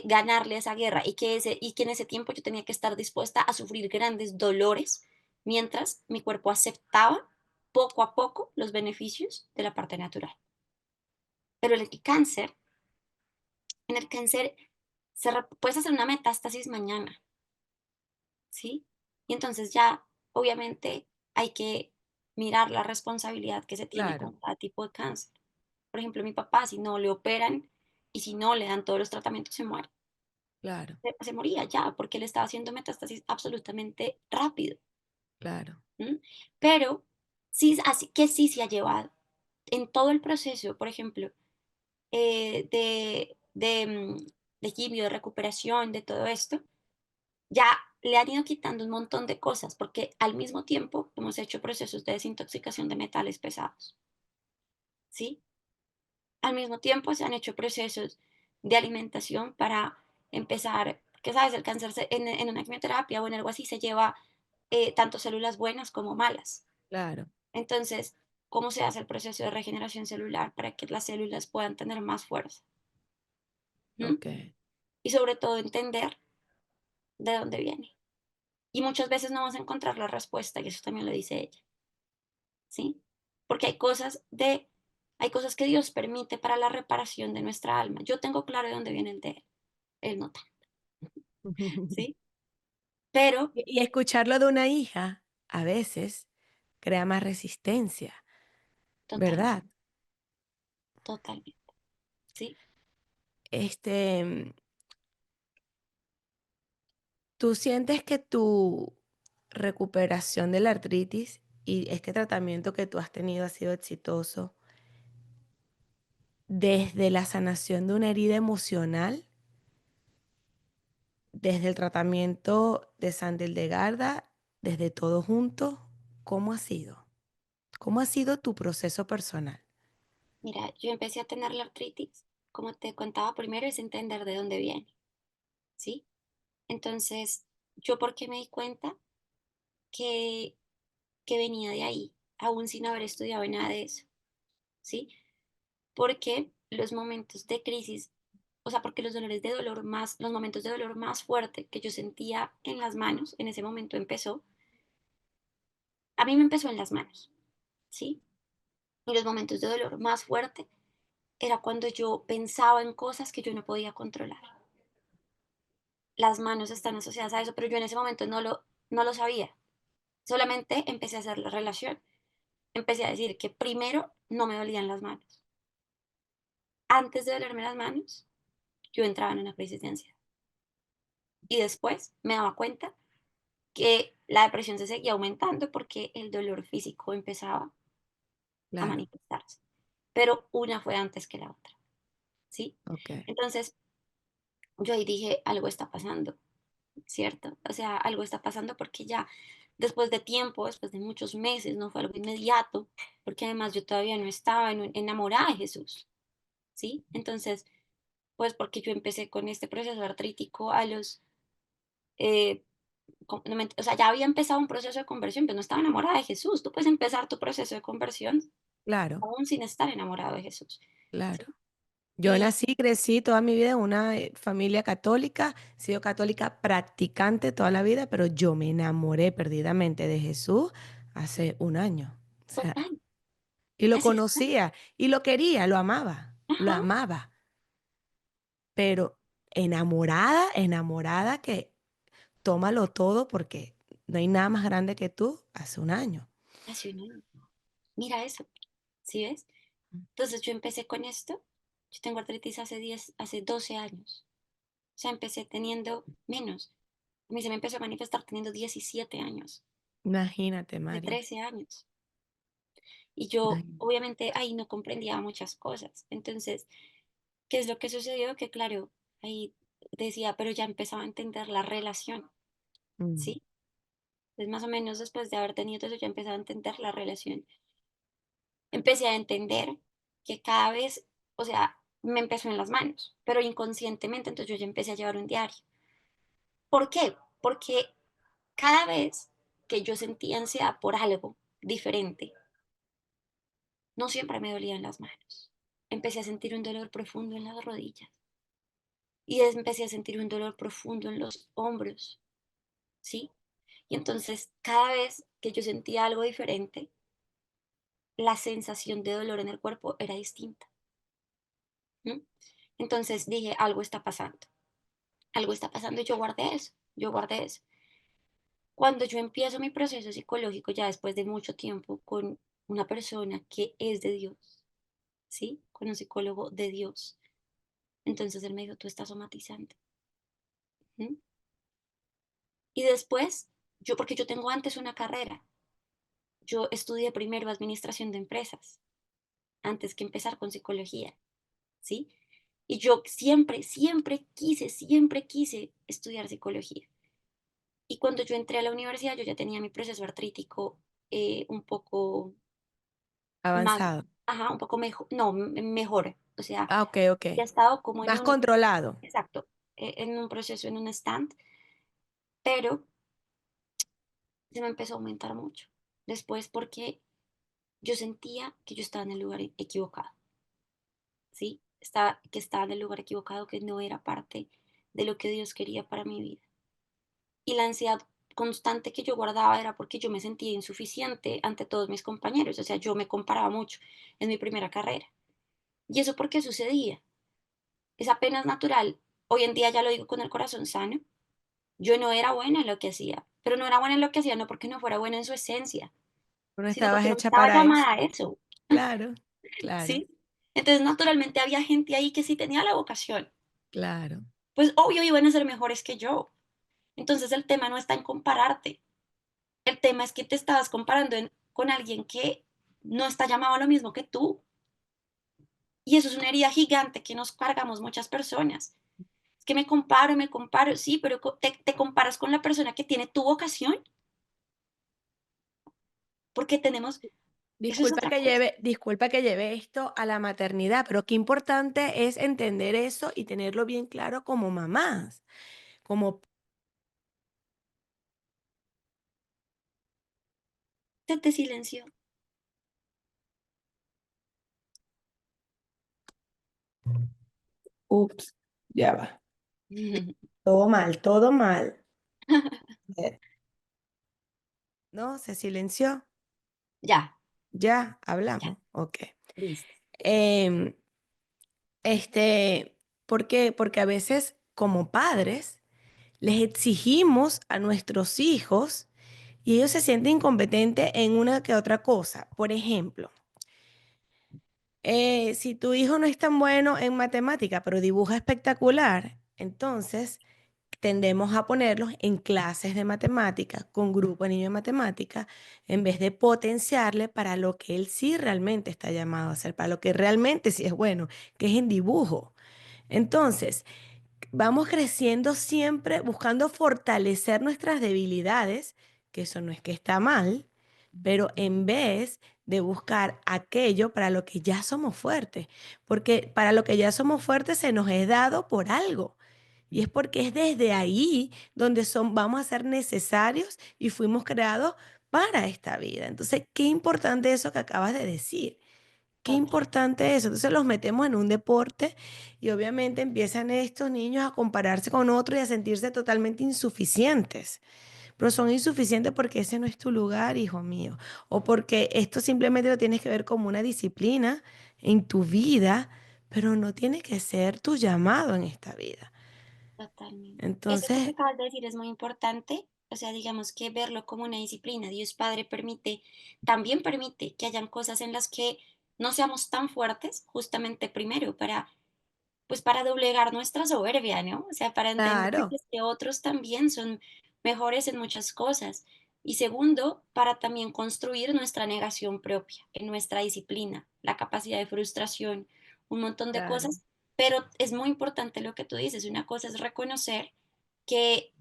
Speaker 2: ganarle esa guerra y que en ese tiempo yo tenía que estar dispuesta a sufrir grandes dolores mientras mi cuerpo aceptaba poco a poco los beneficios de la parte natural. Pero en el cáncer puedes hacer una metástasis mañana, ¿sí? Y entonces ya, obviamente, hay que mirar la responsabilidad que se tiene
Speaker 1: claro,
Speaker 2: con cada tipo de cáncer. Por ejemplo, mi papá, si no le operan y si no le dan todos los tratamientos, se muere.
Speaker 1: claro,
Speaker 2: Se moría ya, porque él estaba haciendo metástasis absolutamente rápido.
Speaker 1: claro,
Speaker 2: ¿M? Pero sí, así que sí se ha llevado. En todo el proceso, por ejemplo, de quimio, de recuperación, de todo esto, ya le han ido quitando un montón de cosas, porque al mismo tiempo hemos hecho procesos de desintoxicación de metales pesados, ¿sí? Al mismo tiempo se han hecho procesos de alimentación para empezar, que sabes, el cáncer en una quimioterapia o en algo así se lleva tanto células buenas como malas.
Speaker 1: claro,
Speaker 2: Entonces, ¿cómo se hace el proceso de regeneración celular para que las células puedan tener más fuerza? ¿M?
Speaker 1: okey,
Speaker 2: Y sobre todo entender de dónde viene. Y muchas veces no vas a encontrar la respuesta, y eso también lo dice ella, ¿sí? Porque hay cosas que Dios permite para la reparación de nuestra alma. Yo tengo claro de dónde viene el de él no tanto, ¿sí? Pero
Speaker 1: y escucharlo de una hija, a veces, crea más resistencia,
Speaker 2: totalmente,
Speaker 1: ¿verdad?
Speaker 2: totalmente, ¿sí?
Speaker 1: Este, ¿tú sientes que tu recuperación de la artritis y este tratamiento que tú has tenido ha sido exitoso desde la sanación de una herida emocional? desde el tratamiento de Sandeldegarda, desde todo junto, ¿cómo ha sido? ¿Cómo ha sido tu proceso personal?
Speaker 2: Mira, yo empecé a tener la artritis, como te contaba primero, es entender de dónde viene, ¿sí? Entonces, ¿yo por qué me di cuenta que, que venía de ahí, aún sin haber estudiado nada de eso, ¿sí? Porque los momentos de crisis, o sea, porque los momentos de dolor más fuerte que yo sentía en las manos, en ese momento a mí me empezó en las manos, ¿sí? Y los momentos de dolor más fuerte era cuando yo pensaba en cosas que yo no podía controlar. Las manos están asociadas a eso, pero yo en ese momento no lo sabía. Solamente empecé a hacer la relación. Empecé a decir que primero no me dolían las manos. Antes de dolerme las manos, yo entraba en una crisis de ansiedad. Y después me daba cuenta que la depresión se seguía aumentando porque el dolor físico empezaba a
Speaker 1: Claro,
Speaker 2: manifestarse. Pero una fue antes que la otra, ¿sí?
Speaker 1: okey,
Speaker 2: Entonces, yo ahí dije, algo está pasando, ¿cierto? O sea, algo está pasando porque ya después de tiempo, después de muchos meses, no fue algo inmediato, porque además yo todavía no estaba enamorada de Jesús, ¿sí? Entonces, pues porque yo empecé con este proceso artrítico a los, eh, o sea, ya había empezado un proceso de conversión, pero no estaba enamorada de Jesús. Tú puedes empezar tu proceso de conversión
Speaker 1: claro,
Speaker 2: aún sin estar enamorado de Jesús,
Speaker 1: claro.
Speaker 2: ¿sí?
Speaker 1: Yo
Speaker 2: Y
Speaker 1: nací, crecí toda mi vida en una, familia católica, he sido católica practicante toda la vida, pero yo me enamoré perdidamente de Jesús hace un año. O sea,
Speaker 2: total,
Speaker 1: y lo
Speaker 2: así es.
Speaker 1: conocía, y lo quería, lo
Speaker 2: Ajá,
Speaker 1: amaba, pero enamorada, enamorada que tómalo todo porque no hay nada más grande que tú hace un año.
Speaker 2: hace un año. Mira eso, ¿sí ves? Entonces yo empecé con esto. Yo tengo artritis hace 12 años. O sea, empecé teniendo menos. A mí se me empezó a manifestar teniendo 17 años,
Speaker 1: Imagínate,
Speaker 2: de
Speaker 1: Mari.
Speaker 2: 13 años. Y yo,
Speaker 1: Imagínate.
Speaker 2: obviamente, ahí no comprendía muchas cosas. Entonces, ¿qué es lo que sucedió? Que claro, ahí decía, pero ya empezaba a entender la relación,
Speaker 1: Mm,
Speaker 2: ¿sí? Entonces, más o menos después de haber tenido eso, ya empezaba a entender la relación. Empecé a entender que cada vez, o sea, me empezó en las manos, pero inconscientemente, entonces yo ya empecé a llevar un diario. ¿Por qué? Porque cada vez que yo sentía ansiedad por algo diferente, no siempre me dolían las manos. Empecé a sentir un dolor profundo en las rodillas y empecé a sentir un dolor profundo en los hombros, ¿sí? Y entonces cada vez que yo sentía algo diferente, la sensación de dolor en el cuerpo era distinta. ¿M? Entonces dije, algo está pasando y yo guardé eso. Cuando yo empiezo mi proceso psicológico, ya después de mucho tiempo, con una persona que es de Dios, ¿sí? Con un psicólogo de Dios, entonces él me dijo, tú estás somatizando. ¿M? Y después, porque yo tengo antes una carrera, yo estudié primero administración de empresas, antes que empezar con psicología, ¿sí? Y yo siempre quise estudiar psicología. Y cuando yo entré a la universidad, yo ya tenía mi proceso artrítico un poco más,
Speaker 1: avanzado.
Speaker 2: ajá, un poco mejor, no, mejor. O sea,
Speaker 1: Ah, okey,
Speaker 2: ya he
Speaker 1: okey.
Speaker 2: estado como
Speaker 1: Más controlado.
Speaker 2: exacto, en un proceso, en un stand, pero se me empezó a aumentar mucho. Después porque yo sentía que yo estaba en el lugar equivocado, ¿sí? Que estaba en el lugar equivocado, que no era parte de lo que Dios quería para mi vida. Y la ansiedad constante que yo guardaba era porque yo me sentía insuficiente ante todos mis compañeros, o sea, yo me comparaba mucho en mi primera carrera. ¿Y eso por qué sucedía? Es apenas natural. Hoy en día ya lo digo con el corazón sano. Yo no era buena en lo que hacía, pero no era buena en lo que hacía no porque no fuera buena en su esencia,
Speaker 1: Tú no
Speaker 2: sino
Speaker 1: estabas
Speaker 2: porque no
Speaker 1: hecha
Speaker 2: estaba
Speaker 1: para
Speaker 2: llamada
Speaker 1: eso.
Speaker 2: a eso,
Speaker 1: Claro, claro,
Speaker 2: ¿sí? Entonces, naturalmente había gente ahí que sí tenía la vocación.
Speaker 1: claro.
Speaker 2: Pues obvio iban a ser mejores que yo. Entonces el tema no está en compararte. El tema es que te estabas comparando con alguien que no está llamado a lo mismo que tú. Y eso es una herida gigante que nos cargamos muchas personas. que me comparo, sí, pero te comparas con la persona que tiene tu vocación, porque tenemos, eso es otra cosa.
Speaker 1: Disculpa que lleve esto a la maternidad, pero qué importante es entender eso y tenerlo bien claro como mamás, como
Speaker 2: Se te silenció.
Speaker 1: ups, ya va. Todo mal, todo mal. Eh, ¿No? ¿Se silenció?
Speaker 2: Ya,
Speaker 1: Ya,
Speaker 2: ya,
Speaker 1: hablamos. Ok.
Speaker 2: listo.
Speaker 1: Em, este, ¿Por qué? Porque a veces como padres les exigimos a nuestros hijos y ellos se sienten incompetentes en una que otra cosa. Por ejemplo, si tu hijo no es tan bueno en matemática, pero dibuja espectacular, entonces tendemos a ponerlos en clases de matemática con grupo de niños de matemática en vez de potenciarle para lo que él sí realmente está llamado a hacer, para lo que realmente sí es bueno, que es en dibujo. Entonces, vamos creciendo siempre buscando fortalecer nuestras debilidades, que eso no es que está mal, pero en vez de buscar aquello para lo que ya somos fuertes, porque para lo que ya somos fuertes se nos es dado por algo. Y es porque es desde ahí donde vamos a ser necesarios y fuimos creados para esta vida. Entonces, qué importante eso que acabas de decir. Qué
Speaker 2: Total,
Speaker 1: importante eso. Entonces los metemos en un deporte y obviamente empiezan estos niños a compararse con otros y a sentirse totalmente insuficientes. Pero son insuficientes porque ese no es tu lugar, hijo mío. O porque esto simplemente lo tienes que ver como una disciplina en tu vida, pero no tiene que ser tu llamado en esta vida.
Speaker 2: totalmente. Eso que
Speaker 1: Entonces,
Speaker 2: acabas de decir es muy importante. O sea, digamos que verlo como una disciplina. Dios Padre permite, también permite que hayan cosas en las que no seamos tan fuertes, justamente primero para, pues para doblegar nuestra soberbia, ¿no? O sea, para entender
Speaker 1: claro,
Speaker 2: que otros también son mejores en muchas cosas. Y segundo, para también construir nuestra negación propia, en nuestra disciplina, la capacidad de frustración, un montón de
Speaker 1: claro,
Speaker 2: cosas. Pero es muy importante lo que tú dices. Una cosa es reconocer que,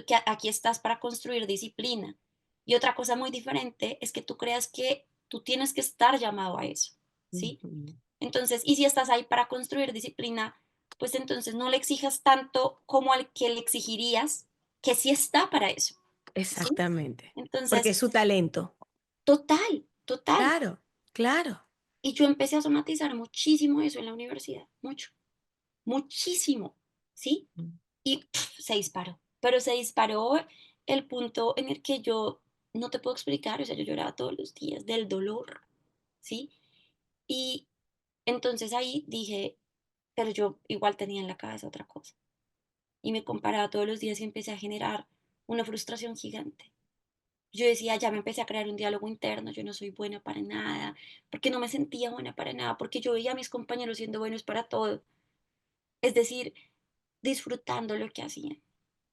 Speaker 2: que aquí estás para construir disciplina. Y otra cosa muy diferente es que tú creas que tú tienes que estar llamado a eso, ¿sí?
Speaker 1: ujú,
Speaker 2: Entonces, y si estás ahí para construir disciplina, pues entonces no le exijas tanto como al que le exigirías que sí está para eso, ¿sí?
Speaker 1: exactamente. Porque
Speaker 2: Entonces,
Speaker 1: es su talento.
Speaker 2: total, total.
Speaker 1: Claro, claro.
Speaker 2: Y yo empecé a somatizar muchísimo eso en la universidad, mucho, muchísimo, ¿sí? Y se disparó, pero se disparó el punto en el que yo no te puedo explicar, o sea, yo lloraba todos los días del dolor, ¿sí? Y entonces ahí dije, pero yo igual tenía en la cabeza otra cosa. Y me comparaba todos los días y empecé a generar una frustración gigante. Yo decía, ya me empecé a crear un diálogo interno, yo no soy buena para nada, porque no me sentía buena para nada, porque yo veía a mis compañeros siendo buenos para todo, es decir, disfrutando lo que hacían.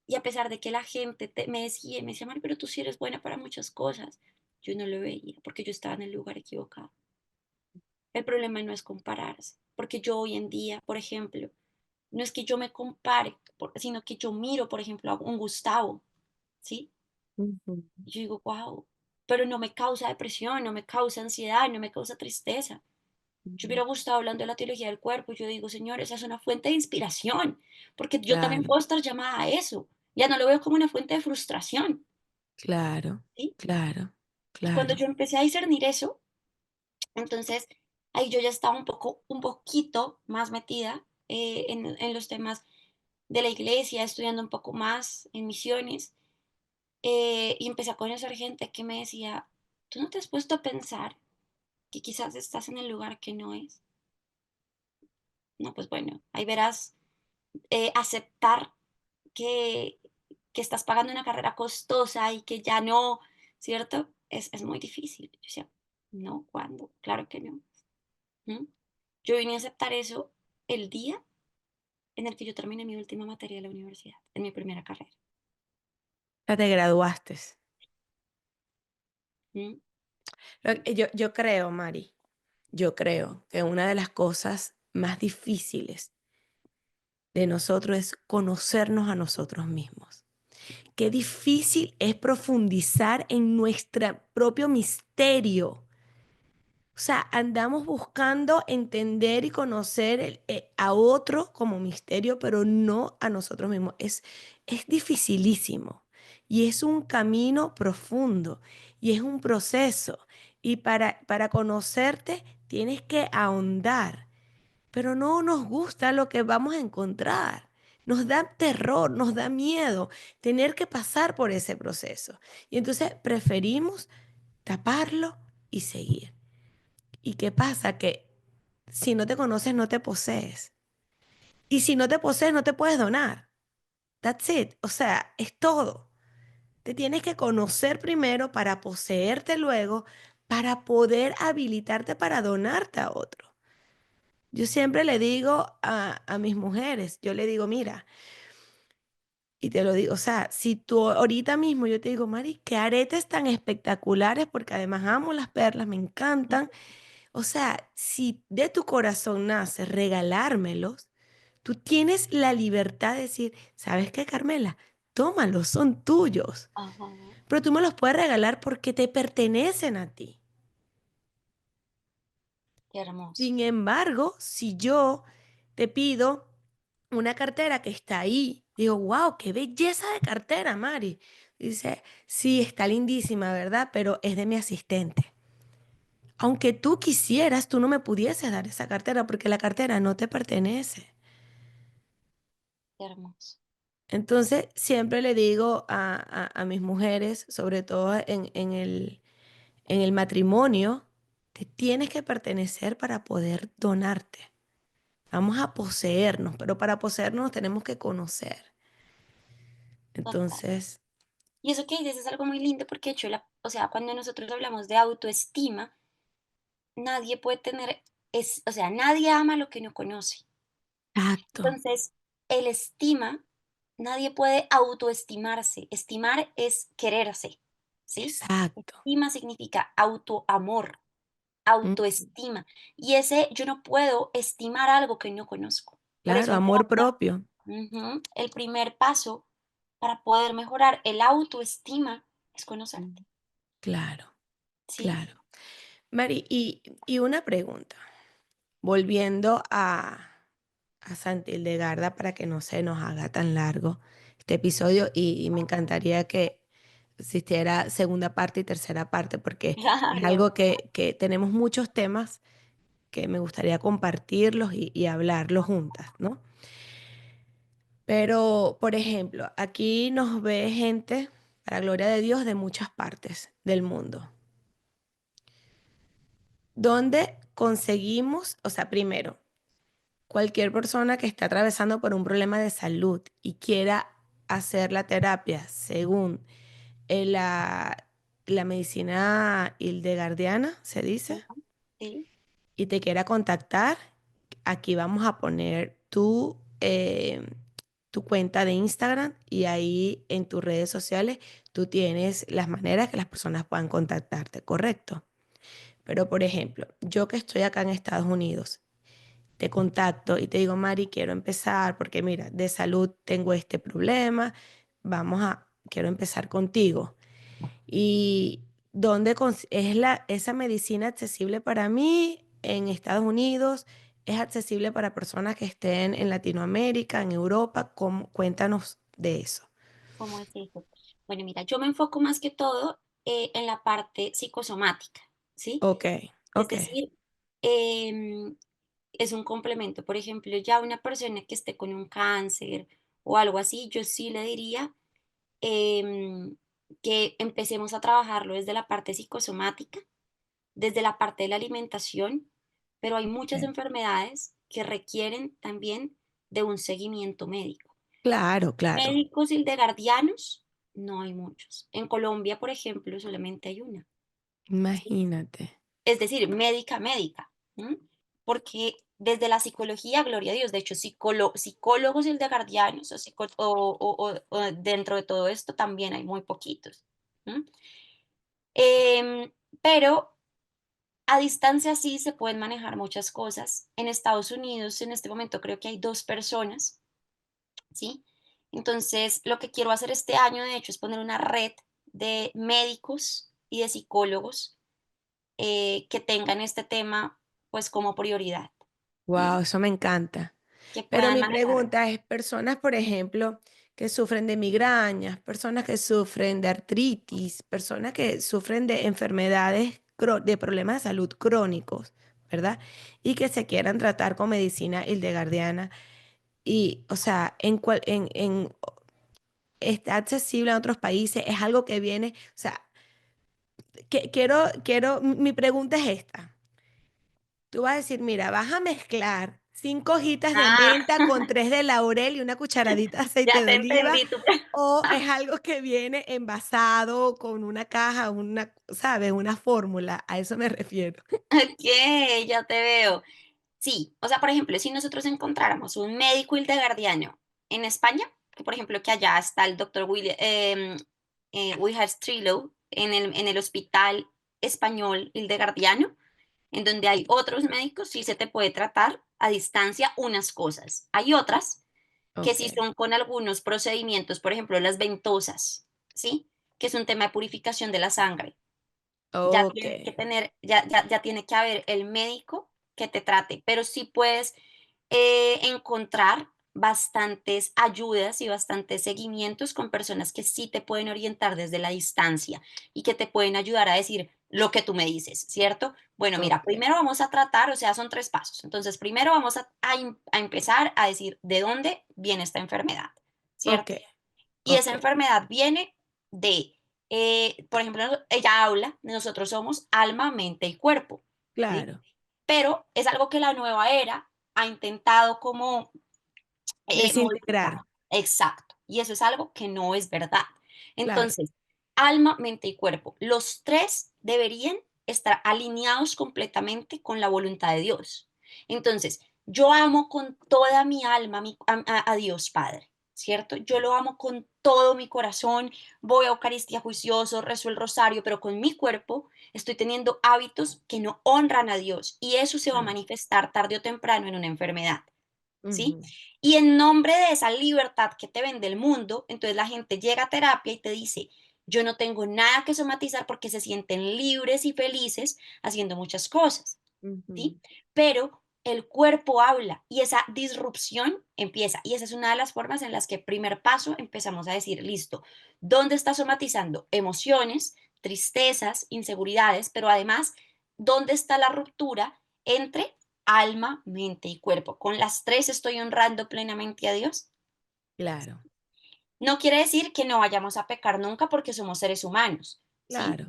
Speaker 2: Y a pesar de que la gente me decía, Mari, pero tú sí eres buena para muchas cosas, yo no lo veía porque yo estaba en el lugar equivocado. El problema no es compararse, porque yo hoy en día, por ejemplo, no es que yo me compare, sino que yo miro, por ejemplo, a un Gustavo, ¿sí?
Speaker 1: Ujú,
Speaker 2: Y yo digo, wow, pero no me causa depresión, no me causa ansiedad, no me causa tristeza. Yo
Speaker 1: ujú.
Speaker 2: hubiera gustado hablando de la teología del cuerpo, y yo digo, señor, esa es una fuente de inspiración, porque yo también
Speaker 1: Claro,
Speaker 2: puedo estar llamada a eso. Ya no lo veo como una fuente de frustración,
Speaker 1: claro,
Speaker 2: ¿sí?
Speaker 1: claro,
Speaker 2: Y cuando
Speaker 1: claro.
Speaker 2: yo empecé a discernir eso, entonces ahí yo ya estaba un poquito más metida en los temas de la iglesia, estudiando un poco más en misiones, y empecé a conocer gente que me decía, ¿tú no te has puesto a pensar que quizás estás en el lugar que no es? No, pues bueno, ahí verás, aceptar que, que estás pagando una carrera costosa y que ya no, ¿cierto? Es muy difícil. Yo decía, no, ¿cuándo? Claro que no. ¿Mm? Yo vine a aceptar eso el día en el que yo terminé mi última materia de la universidad, en mi primera carrera.
Speaker 1: Ya te graduaste.
Speaker 2: ¿Mm?
Speaker 1: Yo creo, Mari, yo creo que una de las cosas más difíciles de nosotros es conocernos a nosotros mismos. Qué difícil es profundizar en nuestro propio misterio. O sea, andamos buscando entender y conocer a otro como misterio, pero no a nosotros mismos. Es dificilísimo y es un camino profundo y es un proceso. Y para conocerte tienes que ahondar, pero no nos gusta lo que vamos a encontrar. Nos da terror, nos da miedo tener que pasar por ese proceso. Y entonces preferimos taparlo y seguir. ¿Y qué pasa? Que si no te conoces, no te posees. Y si no te posees, no te puedes donar. That's it. O sea, es todo. Te tienes que conocer primero para poseerte luego, para poder habilitarte para donarte a otro. Yo siempre le digo a mis mujeres, yo le digo, mira, y te lo digo, o sea, si tú ahorita mismo yo te digo, Mari, qué aretes tan espectaculares, porque además amo las perlas, me encantan. O sea, si de tu corazón nace regalármelos, tú tienes la libertad de decir, ¿sabes qué, Carmela? Tómalos, son tuyos.
Speaker 2: Ajá,
Speaker 1: Pero tú me los puedes regalar porque te pertenecen a ti.
Speaker 2: qué hermoso.
Speaker 1: Sin embargo, si yo te pido una cartera que está ahí, digo, wow, qué belleza de cartera, Mari. Dice, sí, está lindísima, ¿verdad? Pero es de mi asistente. Aunque tú quisieras, tú no me pudieses dar esa cartera porque la cartera no te pertenece.
Speaker 2: Qué hermoso.
Speaker 1: Entonces, siempre le digo a mis mujeres, sobre todo en el matrimonio, te tienes que pertenecer para poder donarte. Vamos a poseernos, pero para poseernos nos tenemos que conocer.
Speaker 2: Total.
Speaker 1: Entonces,
Speaker 2: Y eso que dices es algo muy lindo porque, de hecho, o sea, cuando nosotros hablamos de autoestima, nadie puede tener, o sea, nadie ama lo que no conoce.
Speaker 1: exacto,
Speaker 2: Entonces, el estima, nadie puede autoestimarse. Estimar es quererse, ¿sí?
Speaker 1: exacto.
Speaker 2: Estima significa autoamor,
Speaker 1: Mm,
Speaker 2: autoestima. Y ese yo no puedo estimar algo que no conozco. Por
Speaker 1: claro,
Speaker 2: eso en
Speaker 1: amor
Speaker 2: terapia,
Speaker 1: propio.
Speaker 2: el primer paso para poder mejorar el autoestima es conocerte,
Speaker 1: Claro,
Speaker 2: ¿sí?
Speaker 1: claro. Mari, y una pregunta. Volviendo a Santa Hildegarda para que no se nos haga tan largo este episodio y me encantaría que existiera segunda parte y tercera parte porque es
Speaker 2: Claro.
Speaker 1: algo que tenemos muchos temas que me gustaría compartirlos y hablarlos juntas, ¿no? Pero, por ejemplo, aquí nos ve gente, para gloria de Dios, de muchas partes del mundo. ¿Dónde conseguimos, o sea, primero, cualquier persona que esté atravesando por un problema de salud y quiera hacer la terapia según la medicina hildegardiana, se dice,
Speaker 2: Ujú, sí,
Speaker 1: y te quiera contactar, aquí vamos a poner tu cuenta de Instagram y ahí en tus redes sociales tú tienes las maneras que las personas puedan contactarte, ¿correcto? Pero, por ejemplo, yo que estoy acá en Estados Unidos, te contacto y te digo, Mari, quiero empezar porque mira, de salud tengo este problema, quiero empezar contigo. ¿Y dónde es esa medicina accesible para mí en Estados Unidos? ¿Es accesible para personas que estén en Latinoamérica, en Europa? Cuéntanos de eso.
Speaker 2: ¿cómo es eso? Bueno, mira, yo me enfoco más que todo en la parte psicosomática, ¿sí?
Speaker 1: Ok,
Speaker 2: Es
Speaker 1: ok,
Speaker 2: decir, em, es un complemento. Por ejemplo, ya una persona que esté con un cáncer o algo así, yo sí le diría em, que empecemos a trabajarlo desde la parte psicosomática, desde la parte de la alimentación, pero hay muchas
Speaker 1: ok.
Speaker 2: enfermedades que requieren también de un seguimiento médico.
Speaker 1: Claro, claro.
Speaker 2: Médicos hildegardianos, no hay muchos. En Colombia, por ejemplo, solamente hay una, ¿sí?
Speaker 1: Imagínate.
Speaker 2: Es decir, médica, médica, ¿m? Porque desde la psicología, gloria a Dios, de hecho, psicólogos hildegardianos o dentro de todo esto también hay muy poquitos. ¿M? Pero a distancia sí se pueden manejar muchas cosas. En Estados Unidos, en este momento, creo que hay 2 personas. ¿sí? Entonces, lo que quiero hacer este año, de hecho, es poner una red de médicos y de psicólogos que tengan este tema, pues, como prioridad y
Speaker 1: Wow, eso me encanta.
Speaker 2: que
Speaker 1: Pero
Speaker 2: puedan
Speaker 1: mi
Speaker 2: manejar.
Speaker 1: pregunta es, personas, por ejemplo, que sufren de migrañas, personas que sufren de artritis, personas que sufren de enfermedades, de problemas de salud crónicos, ¿verdad? Y que se quieran tratar con medicina hildegardiana y, o sea, está accesible en otros países, es algo que viene, o sea, mi pregunta es esta. Tú vas a decir, mira, vas a mezclar 5 hojitas de
Speaker 2: Ah,
Speaker 1: menta con 3 de laurel y una cucharadita de aceite
Speaker 2: ya
Speaker 1: de
Speaker 2: te
Speaker 1: oliva,
Speaker 2: entendí tu
Speaker 1: o es algo que viene envasado con una caja, ¿sabes? Una fórmula, a eso me refiero.
Speaker 2: okey, ya te veo. Sí, o sea, por ejemplo, si nosotros encontráramos un médico hildegardiano en España, que por ejemplo que allá está el doctor Wilhard Strillo en el hospital español hildegardiano, en donde hay otros médicos, sí se te puede tratar a distancia unas cosas. Hay otras que
Speaker 1: Ok,
Speaker 2: sí son con algunos procedimientos, por ejemplo, las ventosas, ¿sí? Que es un tema de purificación de la sangre. Ya
Speaker 1: ok,
Speaker 2: tiene que tener, ya tiene que haber el médico que te trate, pero sí puedes encontrar bastantes ayudas y bastantes seguimientos con personas que sí te pueden orientar desde la distancia y que te pueden ayudar a decir lo que tú me dices, ¿cierto? Bueno, mira,
Speaker 1: ok,
Speaker 2: primero vamos a tratar, o sea, son 3 pasos. Entonces, primero vamos a empezar a decir de dónde viene esta enfermedad,
Speaker 1: ok,
Speaker 2: ¿cierto? Y esa
Speaker 1: ok,
Speaker 2: enfermedad viene de, por ejemplo, ella habla de nosotros somos alma, mente y cuerpo, ¿sí?
Speaker 1: claro.
Speaker 2: Pero es algo que la nueva era ha intentado como modificar.
Speaker 1: Desintegrar,
Speaker 2: Exacto. Y eso es algo que no es verdad.
Speaker 1: claro.
Speaker 2: Entonces, alma, mente y cuerpo, los tres deberían estar alineados completamente con la voluntad de Dios. Entonces, yo amo con toda mi alma a Dios Padre, ¿cierto? Yo lo amo con todo mi corazón, voy a Eucaristía juicioso, rezo el rosario, pero con mi cuerpo estoy teniendo hábitos que no honran a Dios y eso se va a
Speaker 1: Claro.
Speaker 2: manifestar tarde o temprano en una enfermedad. ¿Sí?
Speaker 1: Ujú,
Speaker 2: Y en nombre de esa libertad que te vende el mundo, entonces la gente llega a terapia y te dice, yo no tengo nada que somatizar porque se sienten libres y felices haciendo muchas cosas,
Speaker 1: ujú,
Speaker 2: ¿sí? Pero el cuerpo habla y esa disrupción empieza. Y esa es una de las formas en las que primer paso empezamos a decir, listo, ¿dónde está somatizando? Emociones, tristezas, inseguridades, pero además, ¿dónde está la ruptura entre alma, mente y cuerpo? ¿Con las tres estoy honrando plenamente a Dios?
Speaker 1: claro,
Speaker 2: No quiere decir que no vayamos a pecar nunca porque somos seres humanos, ¿sí?
Speaker 1: claro,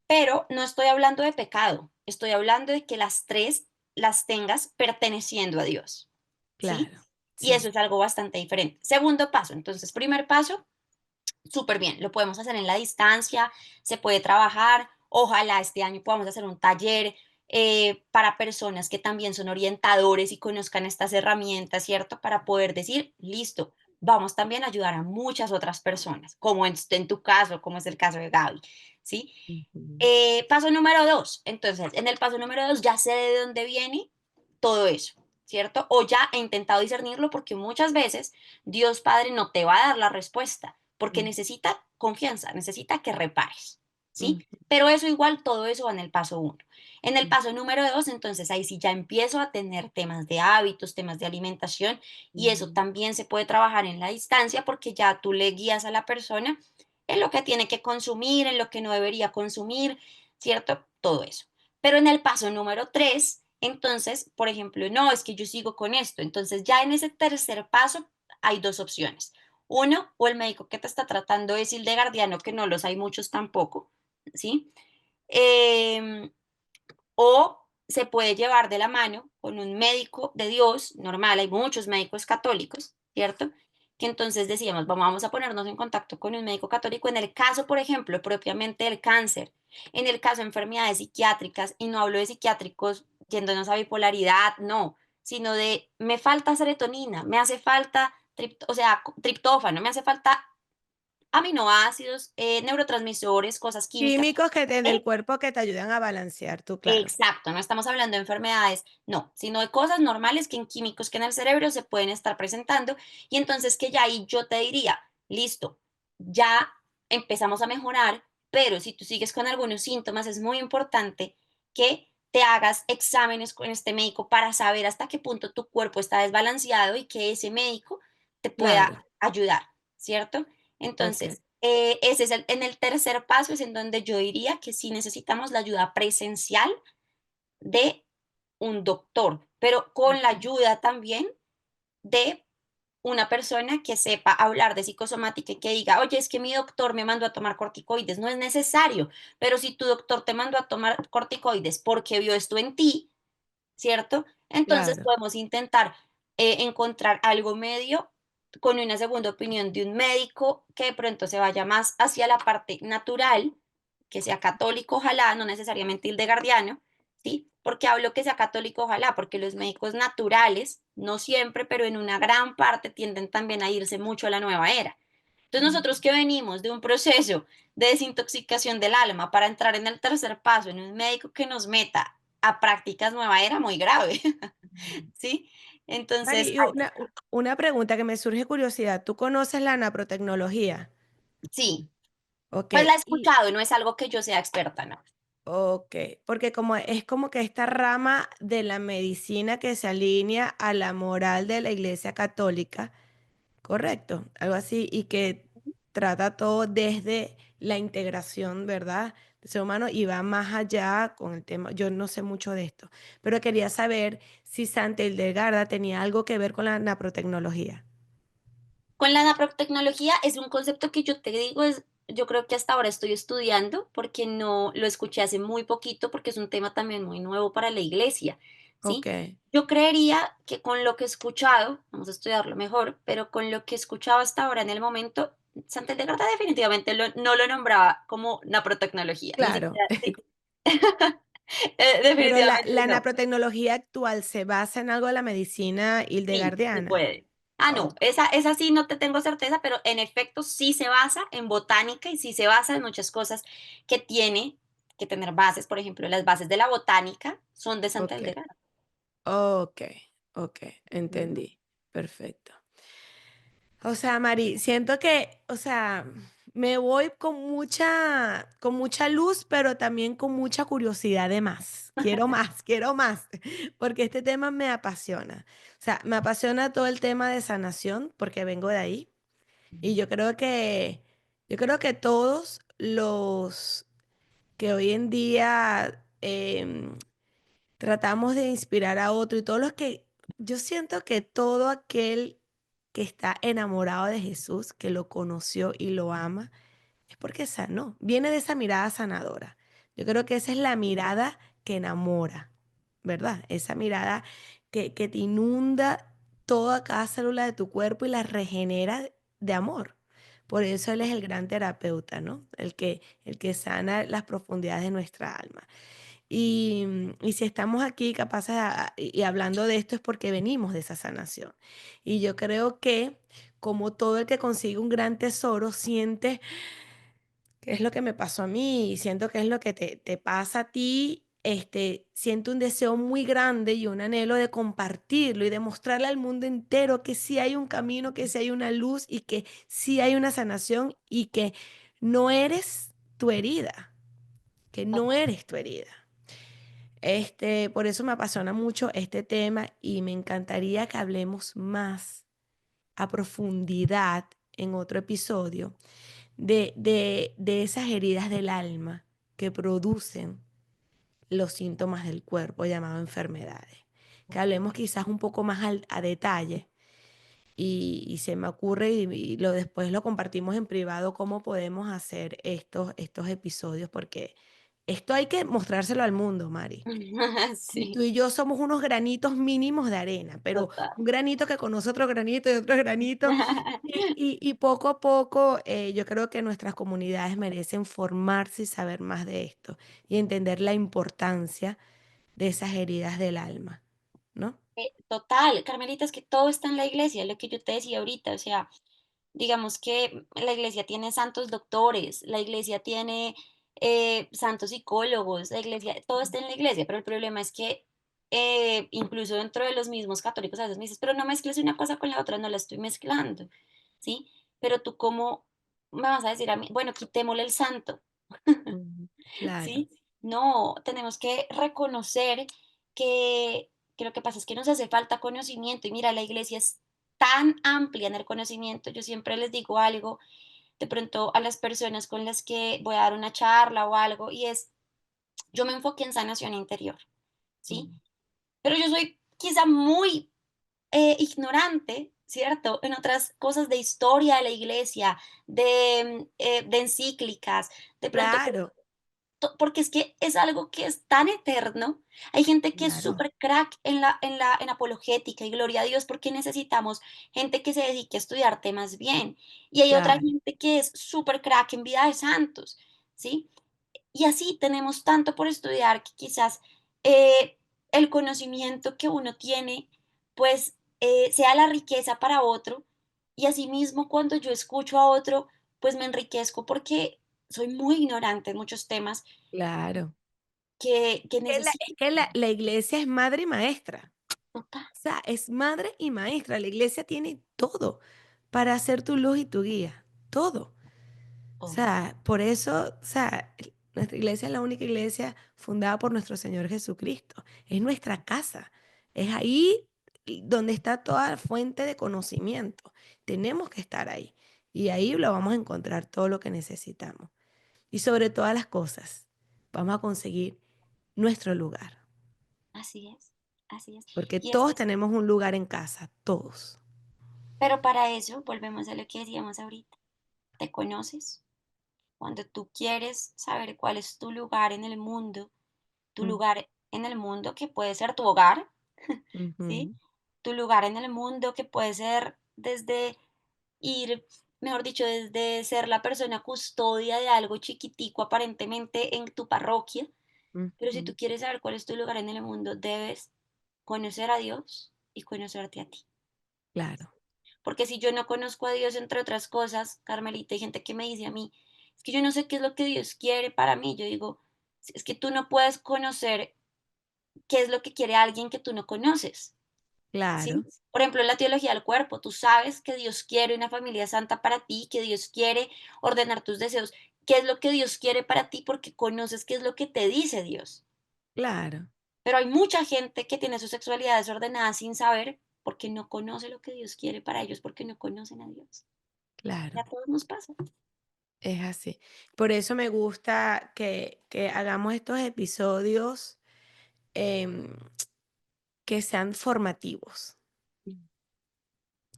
Speaker 2: Pero no estoy hablando de pecado, estoy hablando de que las tres las tengas perteneciendo a Dios, ¿sí?
Speaker 1: claro.
Speaker 2: Y eso
Speaker 1: Sí.
Speaker 2: es algo bastante diferente. Segundo paso, entonces, primer paso, súper bien, lo podemos hacer en la distancia, se puede trabajar, ojalá este año podamos hacer un taller para personas que también son orientadores y conozcan estas herramientas, ¿cierto? Para poder decir, listo, vamos también a ayudar a muchas otras personas, como en tu caso, como es el caso de Gaby, ¿sí?
Speaker 1: Ujú,
Speaker 2: Paso número 2, entonces, en el paso número 2 ya sé de dónde viene todo eso, ¿cierto? O ya he intentado discernirlo porque muchas veces Dios Padre no te va a dar la respuesta porque
Speaker 1: ujú,
Speaker 2: necesita confianza, necesita que repares, ¿sí?
Speaker 1: ujú,
Speaker 2: Pero eso igual, todo eso va en el paso 1. En el
Speaker 1: ujú,
Speaker 2: paso número 2, entonces ahí sí ya empiezo a tener temas de hábitos, temas de alimentación y eso
Speaker 1: ujú,
Speaker 2: también se puede trabajar en la distancia porque ya tú le guías a la persona en lo que tiene que consumir, en lo que no debería consumir, ¿cierto? Todo eso. Pero en el paso número 3, entonces, por ejemplo, no, es que yo sigo con esto. Entonces, ya en ese tercer paso hay dos opciones. Uno, o el médico que te está tratando es hildegardiano, que no los hay muchos tampoco, ¿sí? Em, o se puede llevar de la mano con un médico de Dios normal, hay muchos médicos católicos, ¿cierto? Que entonces decíamos, vamos a ponernos en contacto con un médico católico en el caso, por ejemplo, propiamente del cáncer, en el caso de enfermedades psiquiátricas, y no hablo de psiquiátricos yéndonos a bipolaridad, no, sino de me falta serotonina, me hace falta, o sea, triptófano, me hace falta aminoácidos, neurotransmisores, cosas químicas.
Speaker 1: Químicos que en el
Speaker 2: ¿Ok?
Speaker 1: cuerpo que te ayudan a balancear tú, claro.
Speaker 2: Exacto, no estamos hablando de enfermedades, no, sino de cosas normales que en químicos que en el cerebro se pueden estar presentando y entonces que ya ahí yo te diría, listo, ya empezamos a mejorar, pero si tú sigues con algunos síntomas, es muy importante que te hagas exámenes con este médico para saber hasta qué punto tu cuerpo está desbalanceado y que ese médico te pueda
Speaker 1: Claro,
Speaker 2: ayudar, ¿cierto?
Speaker 1: okey,
Speaker 2: Entonces, ese es en el tercer paso, es en donde yo diría que sí necesitamos la ayuda presencial de un doctor, pero con la
Speaker 1: okey.
Speaker 2: ayuda también de una persona que sepa hablar de psicosomática y que diga, oye, es que mi doctor me mandó a tomar corticoides. No es necesario, pero si tu doctor te mandó a tomar corticoides porque vio esto en ti, ¿cierto? Entonces
Speaker 1: Claro.
Speaker 2: podemos intentar encontrar algo medio con una segunda opinión de un médico que de pronto se vaya más hacia la parte natural, que sea católico, ojalá, no necesariamente hildegardiano, ¿sí? Porque hablo que sea católico, ojalá, porque los médicos naturales, no siempre, pero en una gran parte tienden también a irse mucho a la nueva era. Entonces nosotros que venimos de un proceso de desintoxicación del alma para entrar en el tercer paso, en un médico que nos meta a prácticas nueva era muy grave, ¿sí?
Speaker 1: Mari,
Speaker 2: Entonces,
Speaker 1: y una pregunta que me surge curiosidad, ¿tú conoces la naprotecnología?
Speaker 2: sí, pues la he
Speaker 1: Okey,
Speaker 2: escuchado, no es algo que yo sea experta, ¿no?
Speaker 1: porque como es como que esta rama de la medicina que se alinea a la moral de la Iglesia Católica, ¿correcto? Algo así, y que trata todo desde la integración, ¿verdad?, del ser humano y va más allá con el tema yo no sé mucho de esto, pero quería saber si Santa Hildegarda tenía algo que ver con la naprotecnología.
Speaker 2: Con la naprotecnología es un concepto que yo te digo, yo creo que hasta ahora estoy estudiando porque no lo escuché hace muy poquito porque es un tema también muy nuevo para la iglesia, ¿sí?
Speaker 1: Okey.
Speaker 2: Yo creería que con lo que he escuchado, vamos a estudiarlo mejor, pero con lo que he escuchado hasta ahora en el momento, Santa Endegarda definitivamente no lo nombraba como naprotecnología, ni
Speaker 1: Claro,
Speaker 2: siquiera, sí.
Speaker 1: pero la
Speaker 2: Definitivamente
Speaker 1: la
Speaker 2: no.
Speaker 1: naprotecnología actual, ¿se basa en algo de la medicina
Speaker 2: Sí, sí
Speaker 1: hildegardiana?
Speaker 2: puede. Ah, no, esa sí no te tengo certeza, pero en efecto sí se basa en botánica y sí se basa en muchas cosas que tiene que tener bases. Por ejemplo, las bases de la botánica son de Santa
Speaker 1: Okey,
Speaker 2: Hildegarda.
Speaker 1: okey, okey,
Speaker 2: Ujú.
Speaker 1: entendí, perfecto. O sea, Mari, siento que, o sea, me voy con mucha luz, pero también con mucha curiosidad de más. Quiero más, porque este tema me apasiona. O sea, me apasiona todo el tema de sanación, porque vengo de ahí. Y yo creo que todos los que hoy en día tratamos de inspirar a otro y todos los que yo siento que todo aquel que está enamorado de Jesús, que lo conoció y lo ama, es porque sanó. Viene de esa mirada sanadora. Yo creo que esa es la mirada que enamora, ¿verdad? Esa mirada que te inunda toda cada célula de tu cuerpo y la regenera de amor. Por eso Él es el gran terapeuta, ¿no? El que sana las profundidades de nuestra alma. Y si estamos aquí capaces y hablando de esto es porque venimos de esa sanación. Y yo creo que como todo el que consigue un gran tesoro siente que es lo que me pasó a mí y siento que es lo que te pasa a ti, siento un deseo muy grande y un anhelo de compartirlo y de mostrarle al mundo entero que sí hay un camino, que sí hay una luz y que sí hay una sanación y que no eres tu herida, que no
Speaker 2: Total.
Speaker 1: eres tu herida. Por eso me apasiona mucho este tema y me encantaría que hablemos más a profundidad en otro episodio de esas heridas del alma que producen los síntomas del cuerpo llamados enfermedades. Que hablemos quizás un poco más a detalle y se me ocurre y después lo compartimos en privado cómo podemos hacer estos episodios porque esto hay que mostrárselo al mundo, Mari. Y tú
Speaker 2: Sí,
Speaker 1: y yo somos unos granitos mínimos de arena, pero
Speaker 2: total.
Speaker 1: un granito que conoce otro granito y otro granito. Y poco a poco yo creo que nuestras comunidades merecen formarse y saber más de esto y entender la importancia de esas heridas del alma, ¿no?
Speaker 2: Total, Carmelita, es que todo está en la iglesia, lo que yo te decía ahorita, o sea, digamos que la iglesia tiene santos doctores, la iglesia tiene santos psicólogos, la iglesia, todo está en la iglesia, pero el problema es que incluso dentro de los mismos católicos a veces me dices, pero no mezcles una cosa con la otra, no la estoy mezclando, ¿sí? Pero tú cómo me vas a decir a mí, bueno, quitémosle el santo,
Speaker 1: Ujú, claro,
Speaker 2: ¿sí? No, tenemos que reconocer que lo que pasa es que nos hace falta conocimiento y mira, la iglesia es tan amplia en el conocimiento. Yo siempre les digo algo, de pronto a las personas con las que voy a dar una charla o algo, y es, yo me enfoqué en sanación interior, ¿sí?
Speaker 1: mm,
Speaker 2: Pero yo soy quizá muy ignorante, ¿cierto? En otras cosas de historia de la iglesia, de encíclicas, de pronto
Speaker 1: claro,
Speaker 2: porque es que es algo que es tan eterno. Hay gente que es
Speaker 1: claro,
Speaker 2: súper crack en apologética y gloria a Dios porque necesitamos gente que se dedique a estudiar temas bien. Y hay otra
Speaker 1: claro,
Speaker 2: gente que es súper crack en vida de santos, ¿sí? Y así tenemos tanto por estudiar que quizás el conocimiento que uno tiene, pues sea la riqueza para otro. Y asimismo, cuando yo escucho a otro, pues me enriquezco porque soy muy ignorante en muchos temas
Speaker 1: claro.
Speaker 2: que
Speaker 1: Es
Speaker 2: necesito.
Speaker 1: que la iglesia es madre y maestra.
Speaker 2: Total.
Speaker 1: O sea, es madre y maestra. La iglesia tiene todo para ser tu luz y tu guía, todo. O
Speaker 2: Oh,
Speaker 1: sea, por eso, o sea, nuestra iglesia es la única iglesia fundada por nuestro Señor Jesucristo. Es nuestra casa. Es ahí donde está toda la fuente de conocimiento. Tenemos que estar ahí. Y ahí lo vamos a encontrar todo lo que necesitamos. Y sobre todas las cosas, vamos a conseguir nuestro lugar.
Speaker 2: así es, así es.
Speaker 1: Porque
Speaker 2: Y es
Speaker 1: todos
Speaker 2: que,
Speaker 1: tenemos un lugar en casa, todos.
Speaker 2: pero para eso volvemos a lo que decíamos ahorita. ¿Te conoces? Cuando tú quieres saber cuál es tu lugar en el mundo, tu
Speaker 1: Mm,
Speaker 2: lugar en el mundo que puede ser tu hogar, ¿sí?
Speaker 1: ujú,
Speaker 2: Tu lugar en el mundo que puede ser desde ir, mejor dicho, desde ser la persona custodia de algo chiquitico aparentemente en tu parroquia. Pero si
Speaker 1: ujú.
Speaker 2: tú quieres saber cuál es tu lugar en el mundo, debes conocer a Dios y conocerte a ti.
Speaker 1: Claro,
Speaker 2: Porque si yo no conozco a Dios, entre otras cosas, Carmelita, hay gente que me dice a mí, es que yo no sé qué es lo que Dios quiere para mí. Yo digo, es que tú no puedes conocer qué es lo que quiere alguien que tú no conoces, ¿sí?
Speaker 1: claro,
Speaker 2: Por ejemplo, en la teología del cuerpo, tú sabes que Dios quiere una familia santa para ti, que Dios quiere ordenar tus deseos. ¿Qué es lo que Dios quiere para ti? Porque conoces qué es lo que te dice Dios.
Speaker 1: claro,
Speaker 2: Pero hay mucha gente que tiene su sexualidad desordenada sin saber porque no conoce lo que Dios quiere para ellos, porque no conocen a Dios. Y
Speaker 1: claro.
Speaker 2: a todos nos pasa.
Speaker 1: Es así. Por eso me gusta que hagamos estos episodios em, que sean formativos,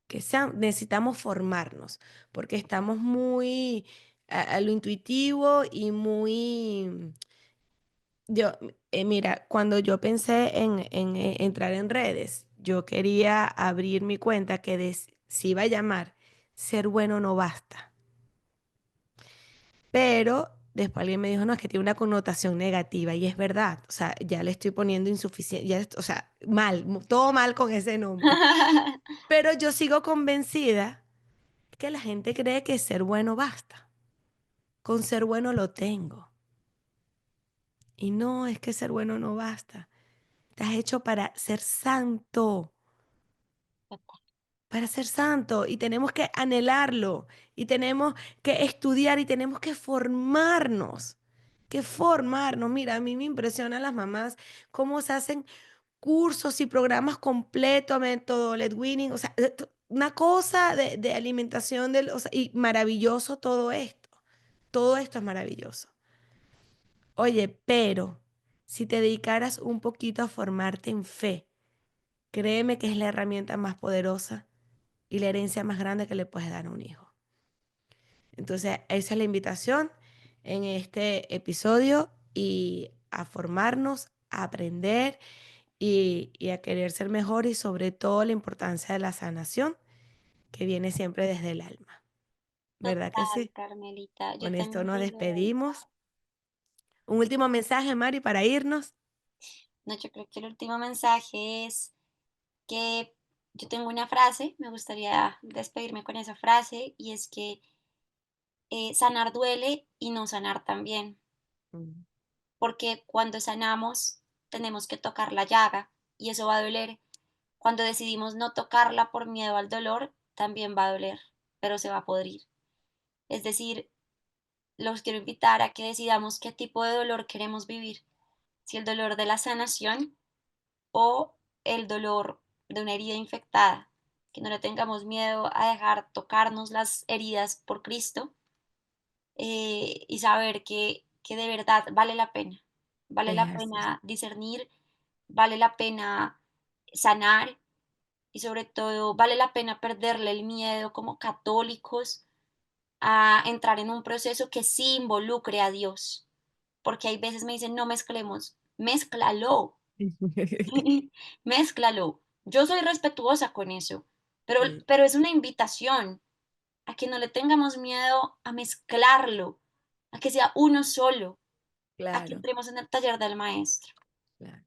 Speaker 1: que sean, necesitamos formarnos, porque estamos muy a lo intuitivo y muy... Yo, mira, cuando yo pensé en entrar en redes, yo quería abrir mi cuenta que se iba a llamar Ser bueno no basta. Pero después alguien me dijo: "No, es que tiene una connotación negativa", y es verdad, o sea, ya le estoy poniendo insuficiente, ya, o sea, mal, todo mal con ese nombre. Pero yo sigo convencida que la gente cree que ser bueno basta. Con ser bueno lo tengo. Y no, es que ser bueno no basta. Estás hecho para ser santo, para ser santo, y tenemos que anhelarlo, y tenemos que estudiar, y tenemos que formarnos. Que formarnos. Mira, a mí me impresionan las mamás cómo se hacen cursos y programas completos, método Winning, o sea, una cosa de alimentación, o sea, y maravilloso todo esto. Todo esto es maravilloso. Oye, pero si te dedicaras un poquito a formarte en fe, créeme que es la herramienta más poderosa y la herencia más grande que le puedes dar a un hijo. Entonces, esa es la invitación en este episodio y a formarnos, a aprender y a querer ser mejor y sobre todo la importancia de la sanación que viene siempre desde el alma. ¿Verdad que
Speaker 2: Total,
Speaker 1: sí?
Speaker 2: Carmelita, yo
Speaker 1: Con esto
Speaker 2: también
Speaker 1: nos
Speaker 2: digo eso.
Speaker 1: despedimos. Un último mensaje, Mari, para irnos.
Speaker 2: No, yo creo que el último mensaje es que Yo tengo una frase, me gustaría despedirme con esa frase, y es que sanar duele y no sanar también,
Speaker 1: Mm,
Speaker 2: porque cuando sanamos tenemos que tocar la llaga y eso va a doler. Cuando decidimos no tocarla por miedo al dolor, también va a doler, pero se va a podrir. Es decir, los quiero invitar a que decidamos qué tipo de dolor queremos vivir, si el dolor de la sanación o el dolor de una herida infectada, que no le tengamos miedo a dejar tocarnos las heridas por Cristo, y saber que de verdad vale
Speaker 1: es
Speaker 2: la
Speaker 1: así,
Speaker 2: pena discernir, vale la pena sanar y sobre todo vale la pena perderle el miedo como católicos a entrar en un proceso que sí involucre a Dios, porque hay veces me dicen, no mezclemos, mézclalo, mézclalo. Yo soy respetuosa con eso,
Speaker 1: sí,
Speaker 2: pero es una invitación a que no le tengamos miedo a mezclarlo, a que sea uno solo, a que
Speaker 1: claro,
Speaker 2: entremos en el taller del maestro.
Speaker 1: claro.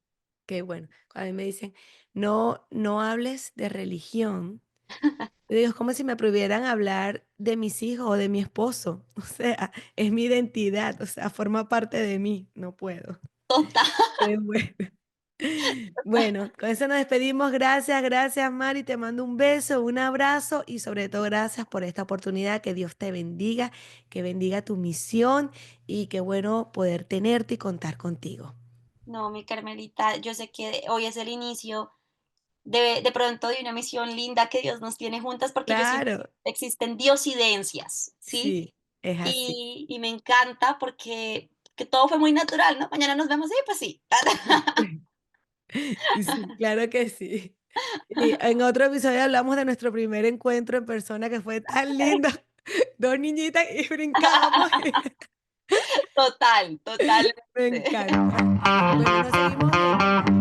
Speaker 1: Qué bueno. Cuando a mí me dicen: "No hables de religión", yo digo: "Es como si me prohibieran hablar de mis hijos o de mi esposo". O sea, es mi identidad, o sea, forma parte de mí, no puedo.
Speaker 2: Total,
Speaker 1: Qué bueno. Bueno, con eso nos despedimos. Gracias, gracias, Mari. Te mando un beso, un abrazo y sobre todo gracias por esta oportunidad. Que Dios te bendiga, que bendiga tu misión y qué bueno poder tenerte y contar contigo.
Speaker 2: no, mi Carmelita, yo sé que hoy es el inicio de pronto de una misión linda que Dios nos tiene juntas, porque yo siento
Speaker 1: Claro,
Speaker 2: que existen diosidencias, ¿sí?
Speaker 1: sí, es así.
Speaker 2: Y me encanta porque que todo fue muy natural, ¿no? Mañana nos vemos, sí, pues sí.
Speaker 1: Sí, claro que sí. Y en otro episodio hablamos de nuestro primer encuentro en persona que fue tan lindo. Dos niñitas y brincábamos.
Speaker 2: Total,
Speaker 1: Me
Speaker 2: totalmente.
Speaker 1: encanta. Bueno, nos seguimos viendo.